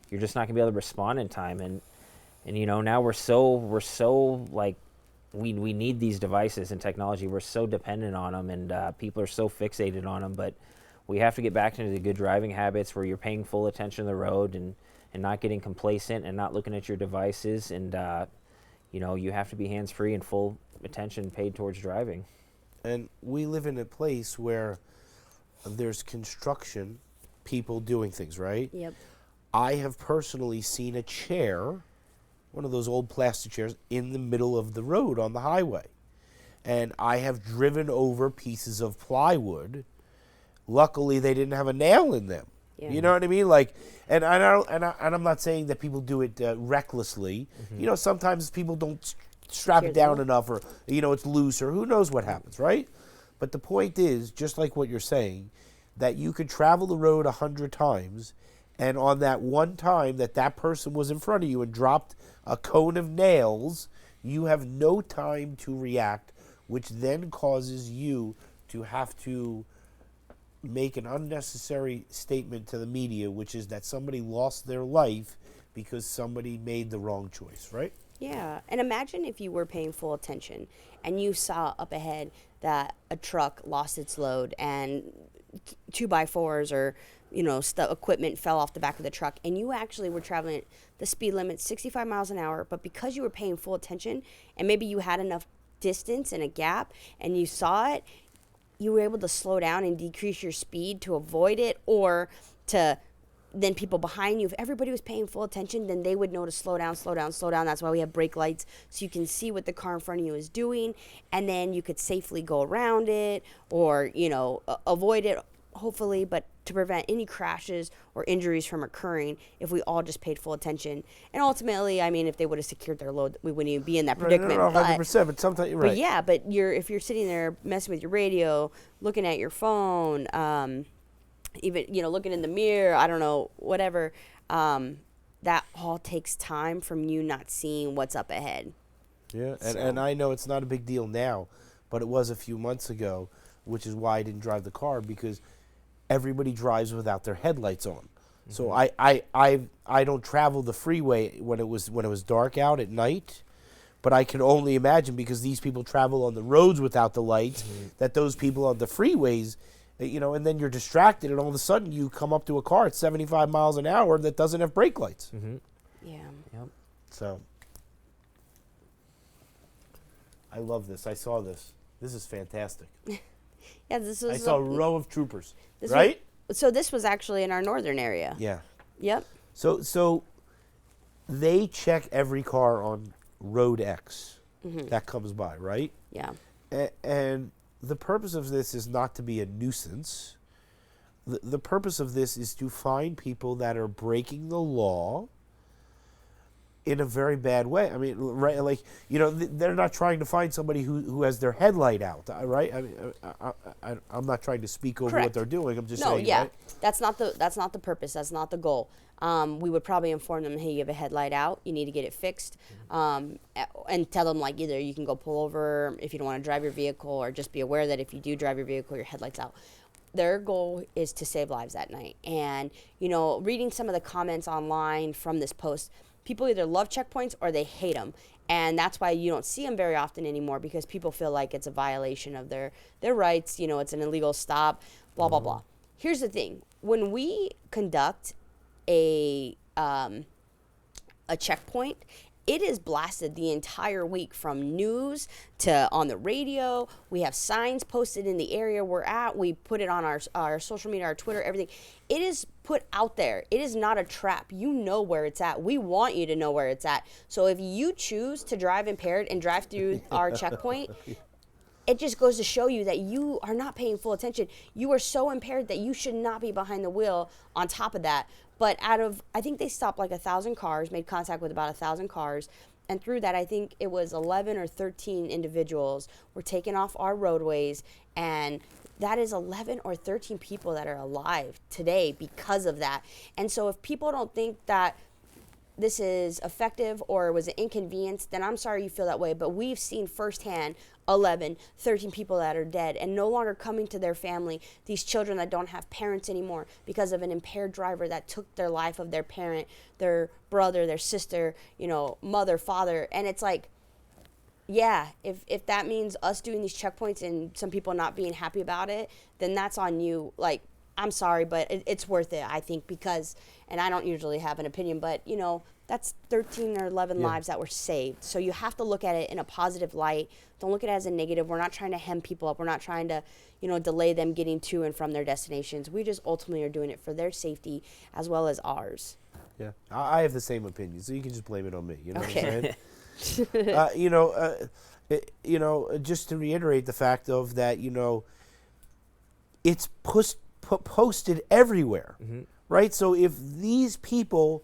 you're just not going to be able to respond in time. And now we're so like, we need these devices and technology. We're so dependent on them, and people are so fixated on them, but we have to get back into the good driving habits where you're paying full attention to the road and not getting complacent and not looking at your devices, and you have to be hands-free and full attention paid towards driving. And we live in a place where there's construction, people doing things, right? Yep. I have personally seen a chair, one of those old plastic chairs, in the middle of the road on the highway. And I have driven over pieces of plywood. Luckily, they didn't have a nail in them. Yeah. You know what I mean? Like, and I'm not saying that people do it recklessly. Mm-hmm. Sometimes people don't strap it down enough, or it's loose, or who knows what happens, right? But the point is, just like what you're saying, that you could travel the road 100 times, and on that one time that person was in front of you and dropped a cone of nails, you have no time to react, which then causes you to have to make an unnecessary statement to the media, which is that somebody lost their life because somebody made the wrong choice, right? Yeah, and imagine if you were paying full attention and you saw up ahead that a truck lost its load and 2x4s or equipment fell off the back of the truck, and you actually were traveling at the speed limit 65 miles an hour, but because you were paying full attention and maybe you had enough distance and a gap and you saw it, you were able to slow down and decrease your speed to avoid it, or to then people behind you, if everybody was paying full attention, then they would know to slow down, slow down, slow down. That's why we have brake lights, so you can see what the car in front of you is doing, and then you could safely go around it or, avoid it, hopefully, but to prevent any crashes or injuries from occurring if we all just paid full attention. And ultimately, I mean, if they would have secured their load, we wouldn't even be in that predicament. No, 100%, but sometimes you're right. But yeah, but if you're sitting there messing with your radio, looking at your phone, even looking in the mirror, I don't know, whatever, that all takes time from you not seeing what's up ahead. Yeah, and I know it's not a big deal now, but it was a few months ago, which is why I didn't drive the car, because everybody drives without their headlights on. Mm-hmm. So I don't travel the freeway when it was dark out at night, but I can only imagine, because these people travel on the roads without the lights, that those people on the freeways, and then you're distracted, and all of a sudden you come up to a car at 75 miles an hour that doesn't have brake lights. Mm-hmm. Yeah. Yep. So I love this. I saw this. This is fantastic. Yeah, this was. I saw a row of troopers. This Right? So this was actually in our northern area. Yeah. Yep. So they check every car on Road X that comes by, right? Yeah. And the purpose of this is not to be a nuisance. The purpose of this is to find people that are breaking the law in a very bad way. I mean, right? Like, they're not trying to find somebody who has their headlight out, right? I mean, I'm not trying to speak over Correct. what they're doing. I'm just No, saying, yeah, right? that's not the purpose. That's not the goal. We would probably inform them, hey, you have a headlight out. You need to get it fixed, and tell them, like, either you can go pull over if you don't want to drive your vehicle, or just be aware that if you do drive your vehicle, your headlight's out. Their goal is to save lives at night. And reading some of the comments online from this post, people either love checkpoints or they hate them. And that's why you don't see them very often anymore, because people feel like it's a violation of their rights. It's an illegal stop, blah, blah, blah. Here's the thing. When we conduct a checkpoint, it is blasted the entire week, from news to on the radio. We have signs posted in the area we're at. We put it on our social media, our Twitter, everything. It is put out there. It is not a trap. You know where it's at. We want you to know where it's at. So if you choose to drive impaired and drive through our checkpoint, it just goes to show you that you are not paying full attention. You are so impaired that you should not be behind the wheel on top of that. But I think they stopped like 1,000 cars, made contact with about 1,000 cars. And through that, I think it was 11 or 13 individuals were taken off our roadways. And that is 11 or 13 people that are alive today because of that. And so if people don't think that this is effective or was an inconvenience, then I'm sorry you feel that way. But we've seen firsthand 11, 13 people that are dead and no longer coming to their family. These children that don't have parents anymore because of an impaired driver that took their life of their parent, their brother, their sister, mother, father. And it's like, yeah, if that means us doing these checkpoints and some people not being happy about it, then that's on you. Like, I'm sorry, but it's worth it, I think, because, and I don't usually have an opinion, but, that's 13 or 11 lives that were saved. So you have to look at it in a positive light. Don't look at it as a negative. We're not trying to hem people up. We're not trying to, delay them getting to and from their destinations. We just ultimately are doing it for their safety as well as ours. Yeah, I have the same opinion, so you can just blame it on me. You know Okay. what I'm saying? Just to reiterate the fact of that, it's posted everywhere, right? So if these people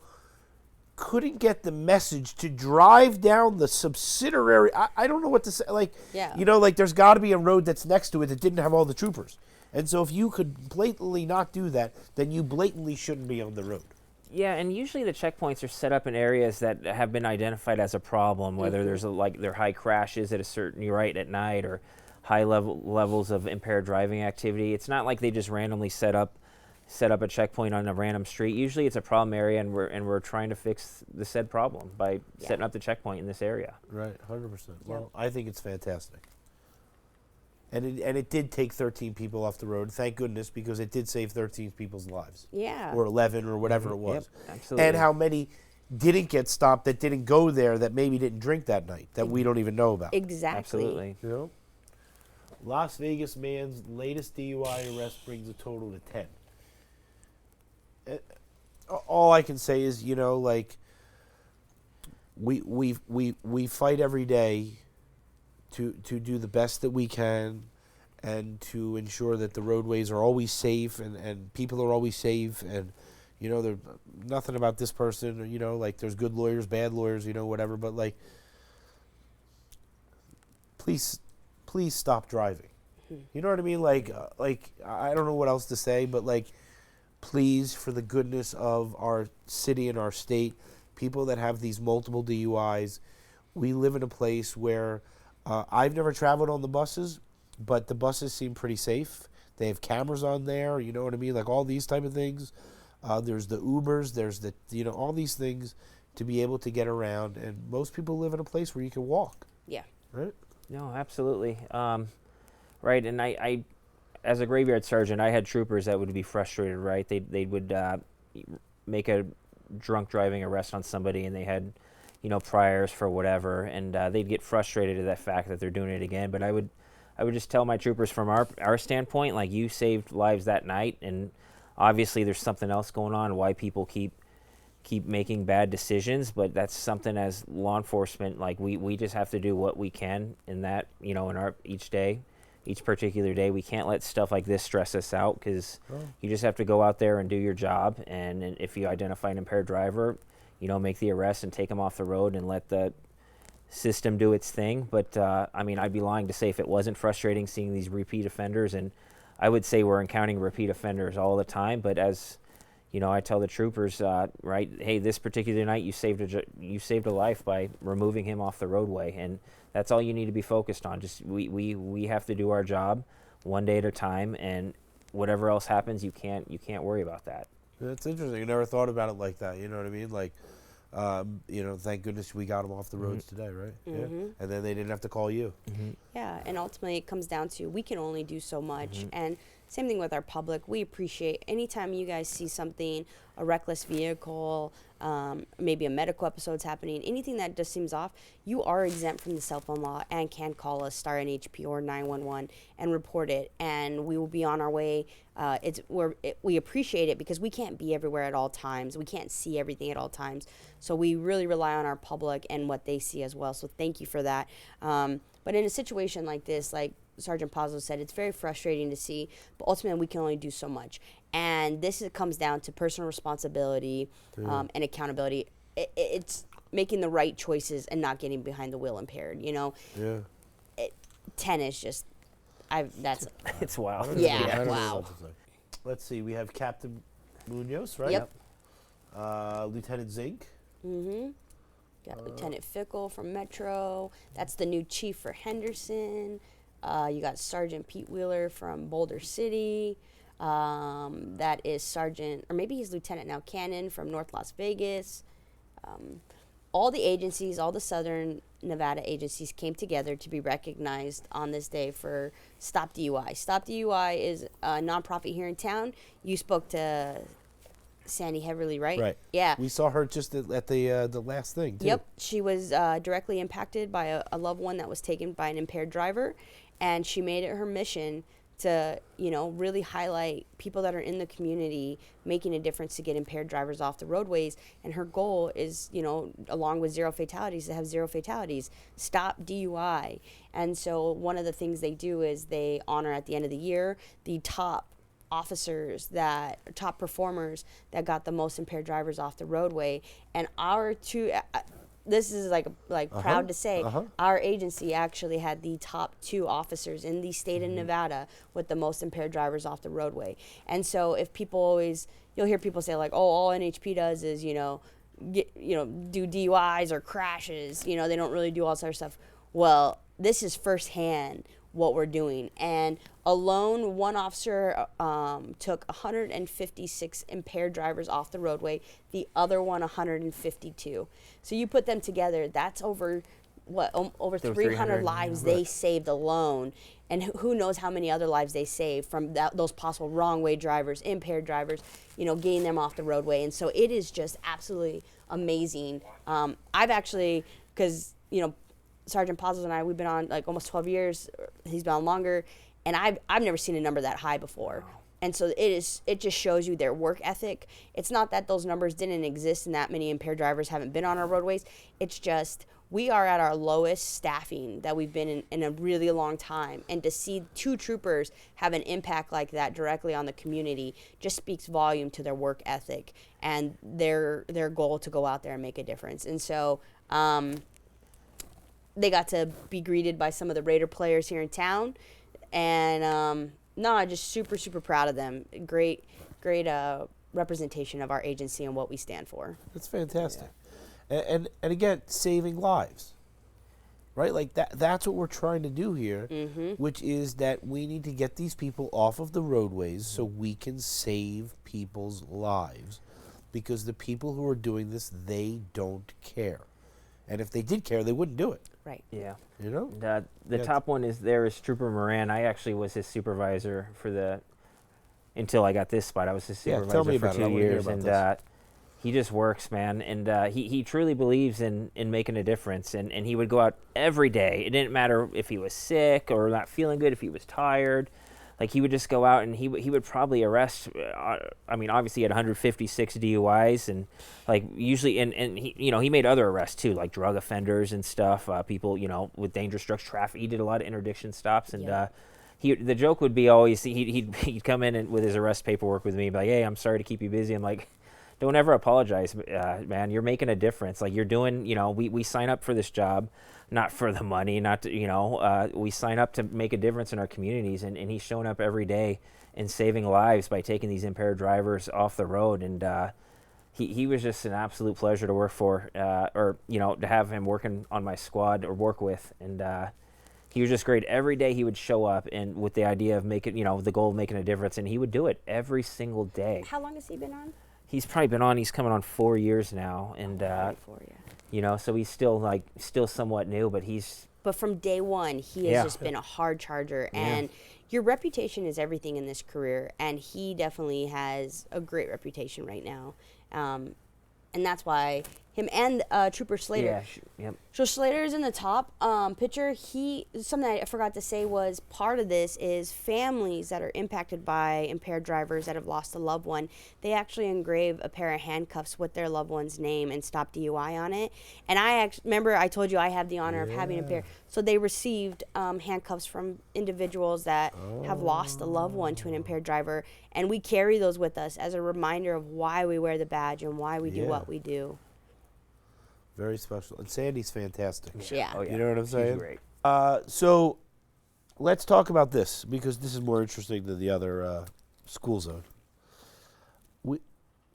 couldn't get the message to drive down the subsidiary, I don't know what to say. Like, there's got to be a road that's next to it that didn't have all the troopers. And so if you could blatantly not do that, then you blatantly shouldn't be on the road. Yeah, and usually the checkpoints are set up in areas that have been identified as a problem, whether there's there are high crashes at a certain right at night or high levels of impaired driving activity. It's not like they just randomly set up a checkpoint on a random street. Usually it's a problem area, and we're trying to fix the said problem by setting up the checkpoint in this area. Right, 100%. Well, I think it's fantastic. And it did take 13 people off the road. Thank goodness, because it did save 13 people's lives. Yeah. Or 11 or whatever it was. absolutely. And how many didn't get stopped that didn't go there, that maybe didn't drink that night, that we don't even know about. Exactly. Absolutely. You know? Las Vegas man's latest DUI arrest brings a total to 10. All I can say is, you know, like, we fight every day to do the best that we can and to ensure that the roadways are always safe and people are always safe, and you know, there's nothing about this person, you know, like, there's good lawyers, bad lawyers, you know, whatever, but like, please stop driving. You know what I mean? Like I don't know what else to say, but like, please, for the goodness of our city and our state, people that have these multiple DUIs, we live in a place where I've never traveled on the buses, but the buses seem pretty safe. They have cameras on there, you know what I mean? Like, all these type of things. There's the Ubers, there's the, you know, all these things to be able to get around. And most people live in a place where you can walk, Yeah. right? No, absolutely. Right, and I, as a graveyard sergeant, I had troopers that would be frustrated, right? They would make a drunk driving arrest on somebody, and they had, you know, priors for whatever, and they'd get frustrated at that fact that they're doing it again. But I would just tell my troopers, from our standpoint, like, you saved lives that night, and obviously there's something else going on, why people keep making bad decisions, but that's something as law enforcement, like, we just have to do what we can in that, you know, in our each particular day. We can't let stuff like this stress us out, because you just have to go out there and do your job, and if you identify an impaired driver, you know, make the arrest and take them off the road and let the system do its thing. But I mean, I'd be lying to say if it wasn't frustrating seeing these repeat offenders, and I would say we're encountering repeat offenders all the time, but as you know, I tell the troopers, right, hey, this particular night you saved a life by removing him off the roadway, and that's all you need to be focused on. Just we have to do our job one day at a time, and whatever else happens, you can't worry about that. That's interesting. I never thought about it like that. You know what I mean? Like, you know, thank goodness we got them off the roads today, right? Yeah. And then they didn't have to call you. Yeah, and ultimately it comes down to we can only do so much. And same thing with our public. We appreciate anytime you guys see something, a reckless vehicle, maybe a medical episode's happening, anything that just seems off, you are exempt from the cell phone law and can call us, Star NHP or 911, and report it. And we will be on our way. We appreciate it because we can't be everywhere at all times. We can't see everything at all times. So we really rely on our public and what they see as well. So thank you for that. But in a situation like this, like Sergeant Pazzo said, it's very frustrating to see, but ultimately we can only do so much. And comes down to personal responsibility and accountability. It's making the right choices and not getting behind the wheel impaired, you know? Yeah. 10 is just, that's, It's wild. yeah, I don't know wow. what to say. Let's see. We have Captain Munoz, right? Yep. Lieutenant Zink. Got Lieutenant Fickle from Metro. That's the new chief for Henderson. You got Sergeant Pete Wheeler from Boulder City. That is Sergeant, or maybe he's Lieutenant now, Cannon from North Las Vegas. All the agencies, all the Southern Nevada agencies came together to be recognized on this day for Stop DUI. Stop DUI is a nonprofit here in town. You spoke to Sandy Heverly, right? Right. Yeah. We saw her just at the last thing, too. Yep. She was directly impacted by a loved one that was taken by an impaired driver, and she made it her mission to, you know, really highlight people that are in the community making a difference to get impaired drivers off the roadways. And her goal is, you know, along with zero fatalities, to have zero fatalities, stop DUI. And so one of the things they do is they honor at the end of the year the top performers that got the most impaired drivers off the roadway. And our two, this is proud to say, our agency actually had the top 2 officers in the state of Nevada with the most impaired drivers off the roadway. And so if people you'll hear people say like, oh, all NHP does is, do DUIs or crashes, they don't really do all sorts of stuff. Well, this is firsthand what we're doing. And alone, one officer took 156 impaired drivers off the roadway, the other one 152. So you put them together, that's over 300 lives they saved alone. and who knows how many other lives they save from those possible wrong way drivers, impaired drivers, getting them off the roadway. And so it is just absolutely amazing. I've actually, because Sergeant Pazos and I, we've been on like almost 12 years. He's been on longer, and I've never seen a number that high before. And so it just shows you their work ethic. It's not that those numbers didn't exist and that many impaired drivers haven't been on our roadways. It's just we are at our lowest staffing that we've been in a really long time. And to see 2 troopers have an impact like that directly on the community just speaks volume to their work ethic and their goal to go out there and make a difference. And so they got to be greeted by some of the Raider players here in town. And just super, super proud of them. Great representation of our agency and what we stand for. That's fantastic. And again, saving lives, right? Like that's what we're trying to do here, which is that we need to get these people off of the roadways so we can save people's lives, because the people who are doing this, they don't care. And if they did care, they wouldn't do it. Right. Yeah. The top one is Trooper Moran. I actually was his supervisor until I got this spot. I was his supervisor tell me for about it. I 2 wanna hear years, about and this. he just works, man. And he truly believes in making a difference. And he would go out every day. It didn't matter if he was sick or not feeling good, if he was tired. Like, he would just go out and he would probably arrest. Obviously he had 156 DUIs, and like usually, and he made other arrests too, like drug offenders and stuff. People with dangerous drugs, traffic. He did a lot of interdiction stops, and the joke would be always he'd come in and with his arrest paperwork with me, and be like, "Hey, I'm sorry to keep you busy." I'm like, "Don't ever apologize, man. You're making a difference. Like, you're doing. We sign up for this job, not for the money, not to, we sign up to make a difference in our communities, and he's showing up every day and saving lives by taking these impaired drivers off the road. And he was just an absolute pleasure to work for, to have him working on my squad or work with. And he was just great. Every day he would show up and with the idea of making, the goal of making a difference, and he would do it every single day. How long has he been on? He's probably been on, he's coming on 4 years now. And, so he's still somewhat new, but But from day one, he has just been a hard charger. And your reputation is everything in this career. And he definitely has a great reputation right now. And that's why him and Trooper Slater. So Slater is in the top picture. Something I forgot to say was part of this is families that are impacted by impaired drivers that have lost a loved one. They actually engrave a pair of handcuffs with their loved one's name and stop DUI on it. And remember I told you I have the honor of having a pair. So they received handcuffs from individuals that have lost a loved one to an impaired driver. And we carry those with us as a reminder of why we wear the badge and why we do what we do. Very special. And Sandy's fantastic. Yeah. Oh, yeah. You know what I'm saying? He's great. So let's talk about this, because this is more interesting than the other school zone.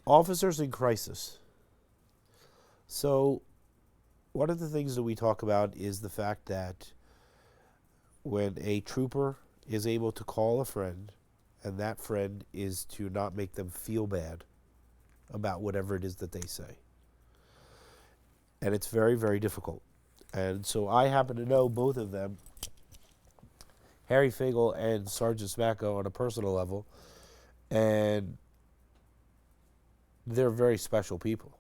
Officers in crisis. So one of the things that we talk about is the fact that when a trooper is able to call a friend, and that friend is to not make them feel bad about whatever it is that they say. And it's very, very difficult. And so I happen to know both of them, Harry Fagel and Sergeant Smacko, on a personal level, and they're very special people.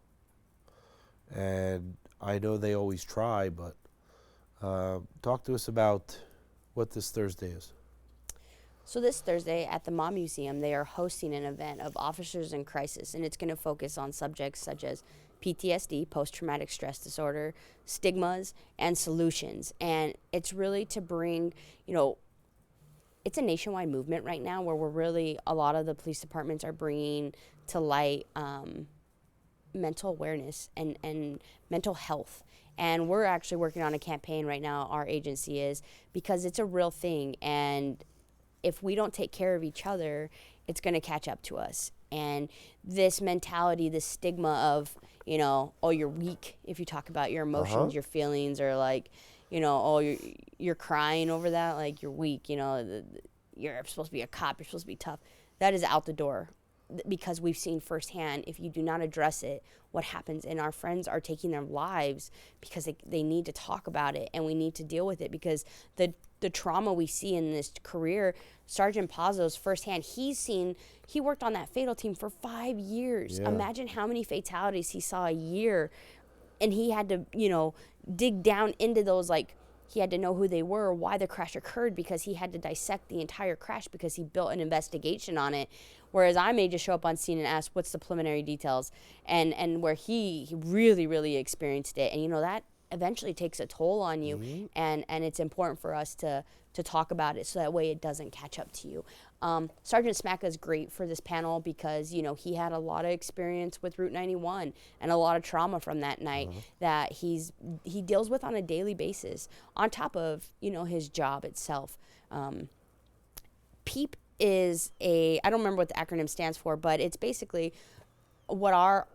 And I know they always try, but talk to us about what this Thursday is. So this Thursday at the Mom Museum, they are hosting an event of Officers in Crisis, and it's going to focus on subjects such as PTSD, post-traumatic stress disorder, stigmas, and solutions. And it's really to bring, it's a nationwide movement right now where a lot of the police departments are bringing to light mental awareness and mental health. And we're actually working on a campaign right now, our agency is, because it's a real thing. And if we don't take care of each other, it's going to catch up to us. And this mentality, this stigma of, you're weak if you talk about your emotions, your feelings, or like, you're crying over that, like you're weak, you're supposed to be a cop, you're supposed to be tough. That is out the door. because we've seen firsthand, if you do not address it, what happens. And our friends are taking their lives because they need to talk about it, and we need to deal with it, because the trauma we see in this career, Sergeant Pazos firsthand, he worked on that fatal team for 5 years. Yeah. Imagine how many fatalities he saw a year, and he had to, dig down into those, like, he had to know who they were, why the crash occurred, because he had to dissect the entire crash because he built an investigation on it. Whereas I may just show up on scene and ask, what's the preliminary details? And where he really, really experienced it. And, that eventually takes a toll on you. And it's important for us to talk about it so that way it doesn't catch up to you. Sergeant Smaka is great for this panel because, he had a lot of experience with Route 91 and a lot of trauma from that night that he deals with on a daily basis on top of, his job itself. PEEP is I don't remember what the acronym stands for, but it's basically what our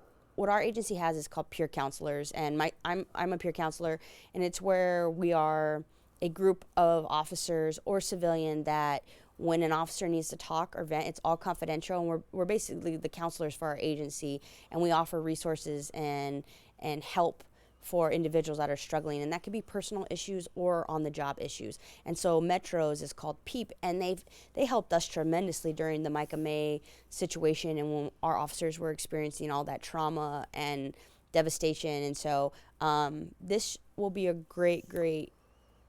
agency has is called peer counselors, and I'm a peer counselor, and it's where we are a group of officers or civilian that when an officer needs to talk or vent, it's all confidential, and we're basically the counselors for our agency, and we offer resources and help for individuals that are struggling, and that could be personal issues or on the job issues. And so Metros is called PEEP, and they helped us tremendously during the Micah May situation, and when our officers were experiencing all that trauma and devastation. And so this will be a great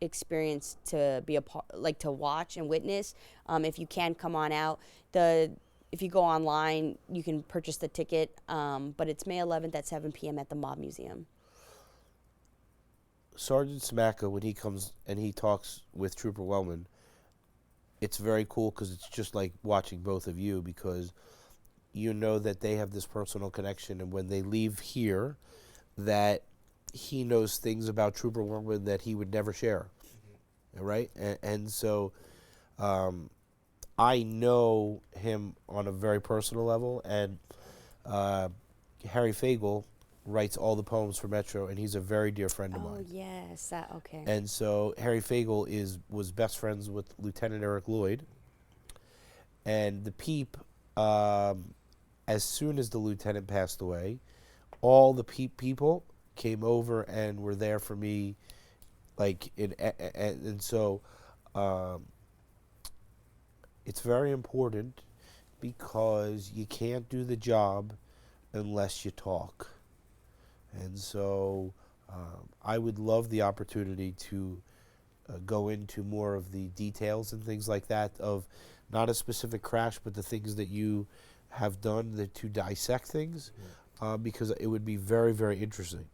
experience to be a part, like to watch and witness. If you can come on out, if you go online, you can purchase the ticket, but it's May 11th at 7 p.m. at the Mob Museum. Sergeant Smaka, when he comes and he talks with Trooper Wellman, it's very cool because it's just like watching both of you, because you know that they have this personal connection, and when they leave here, that he knows things about Trooper Wellman that he would never share, right? And so I know him on a very personal level, and Harry Fagel writes all the poems for Metro, and he's a very dear friend of mine. Oh yes, okay. And so Harry Fagel was best friends with Lieutenant Eric Lloyd, and the PEEP. As soon as the lieutenant passed away, all the PEEP people came over and were there for me, and so it's very important, because you can't do the job unless you talk. And so I would love the opportunity to go into more of the details and things like that of not a specific crash, but the things that you have done to dissect things, because it would be very, very interesting.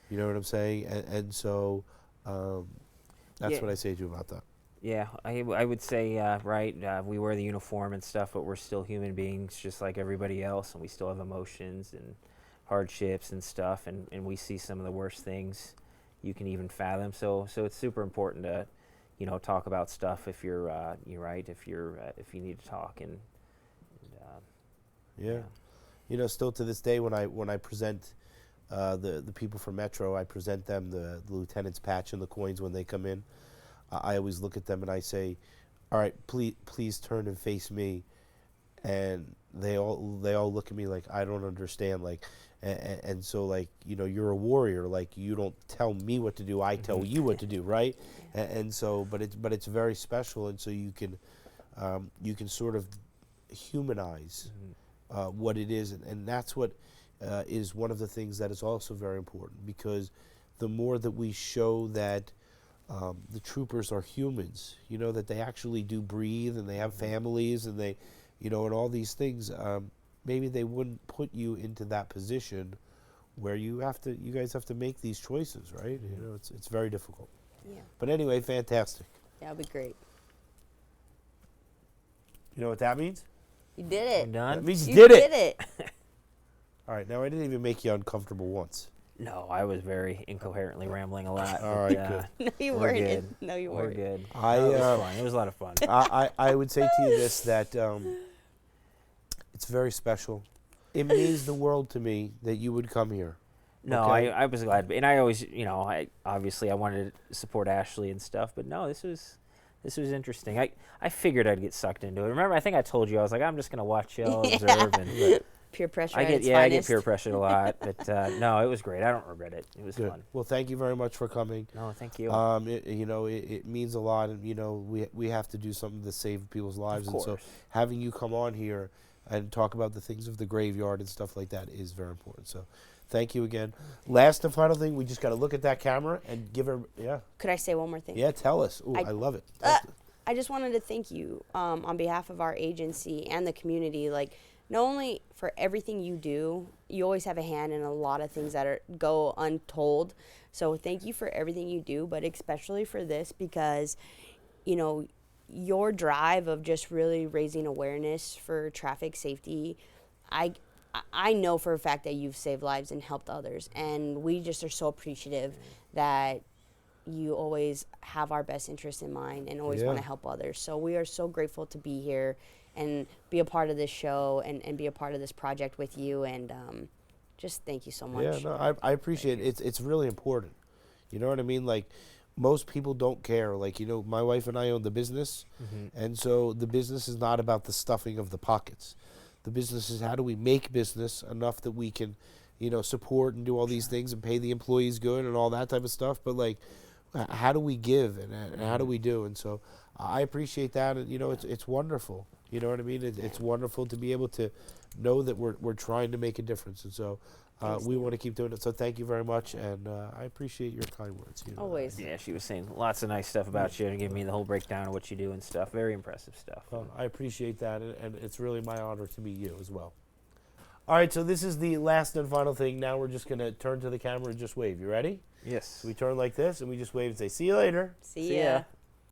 You know what I'm saying? And so that's what I say to you about that. Yeah, I would say, we wear the uniform and stuff, but we're still human beings just like everybody else, and we still have emotions and hardships and stuff, and we see some of the worst things you can even fathom. So it's super important to, talk about stuff if you're right, if you need to talk, and yeah. Still to this day, when I present the people from Metro, I present them the lieutenant's patch and the coins when they come in. I always look at them and I say, all right, please turn and face me. And they all look at me like I don't understand, and so you're a warrior, you don't tell me what to do, I tell you what to do, right? And so but it's very special, and so you can sort of humanize what it is, and that's what is one of the things that is also very important, because the more that we show that the troopers are humans, that they actually do breathe and they have families and they, and all these things, maybe they wouldn't put you into that position where you guys have to make these choices, right? It's very difficult. Yeah. But anyway, fantastic. That would be great. You know what that means? You did it. done. That means You you did did it. it. All right, now I didn't even make you uncomfortable once. No, I was very incoherently rambling a lot. All right, but, good. No, you We're weren't. good. No, you We're weren't. good. It was fun. It was a lot of fun. I would say to you this, that it's very special. It means the world to me that you would come here. No, Okay. I was glad, and I always, I obviously I wanted to support Ashley and stuff, but no, this This was interesting. I figured I'd get sucked into it. Remember, I think I told you I was like, I'm just gonna watch y'all observe and. Peer pressure. I at get its I get finest. peer pressured a lot, but no, it was great. I don't regret it. It was Good. fun. Well, thank you very much for coming. No, thank you. It means a lot, and we have to do something to save people's lives, and so course. having you come on here and talk about the things of the graveyard and stuff like that is very important. So, thank you again. Last and final thing, we just got to look at that camera and give her, Could I say one more thing? tell us. Ooh, I love it. I just wanted to thank you on behalf of our agency and the community. Like, not only for everything you do, you always have a hand in a lot of things that go untold. So thank you for everything you do, but especially for this, because, your drive of just really raising awareness for traffic safety, I know for a fact that you've saved lives and helped others, and we just are so appreciative that you always have our best interest in mind and always want to help others. So we are so grateful to be here and be a part of this show and be a part of this project with you, and just thank you so much. Yeah, no, I appreciate it. It's really important. You know what I mean? Like, most people don't care. Like, my wife and I own the business, and so the business is not about the stuffing of the pockets. The business is, how do we make business enough that we can, support and do all these things and pay the employees good and all that type of stuff. But, like, how do we give and how do we do? And so I appreciate that. And, it's wonderful. You know what I mean? It's wonderful to be able to know that we're trying to make a difference. And so we want to keep doing it. So thank you very much. And I appreciate your kind words. Always. Yeah, she was saying lots of nice stuff about you and giving me the whole breakdown of what you do and stuff. Very impressive stuff. I appreciate that. And it's really my honor to meet you as well. All right, so this is the last and final thing. Now we're just going to turn to the camera and just wave. You ready? Yes. So we turn like this and we just wave and say, see you later. See ya.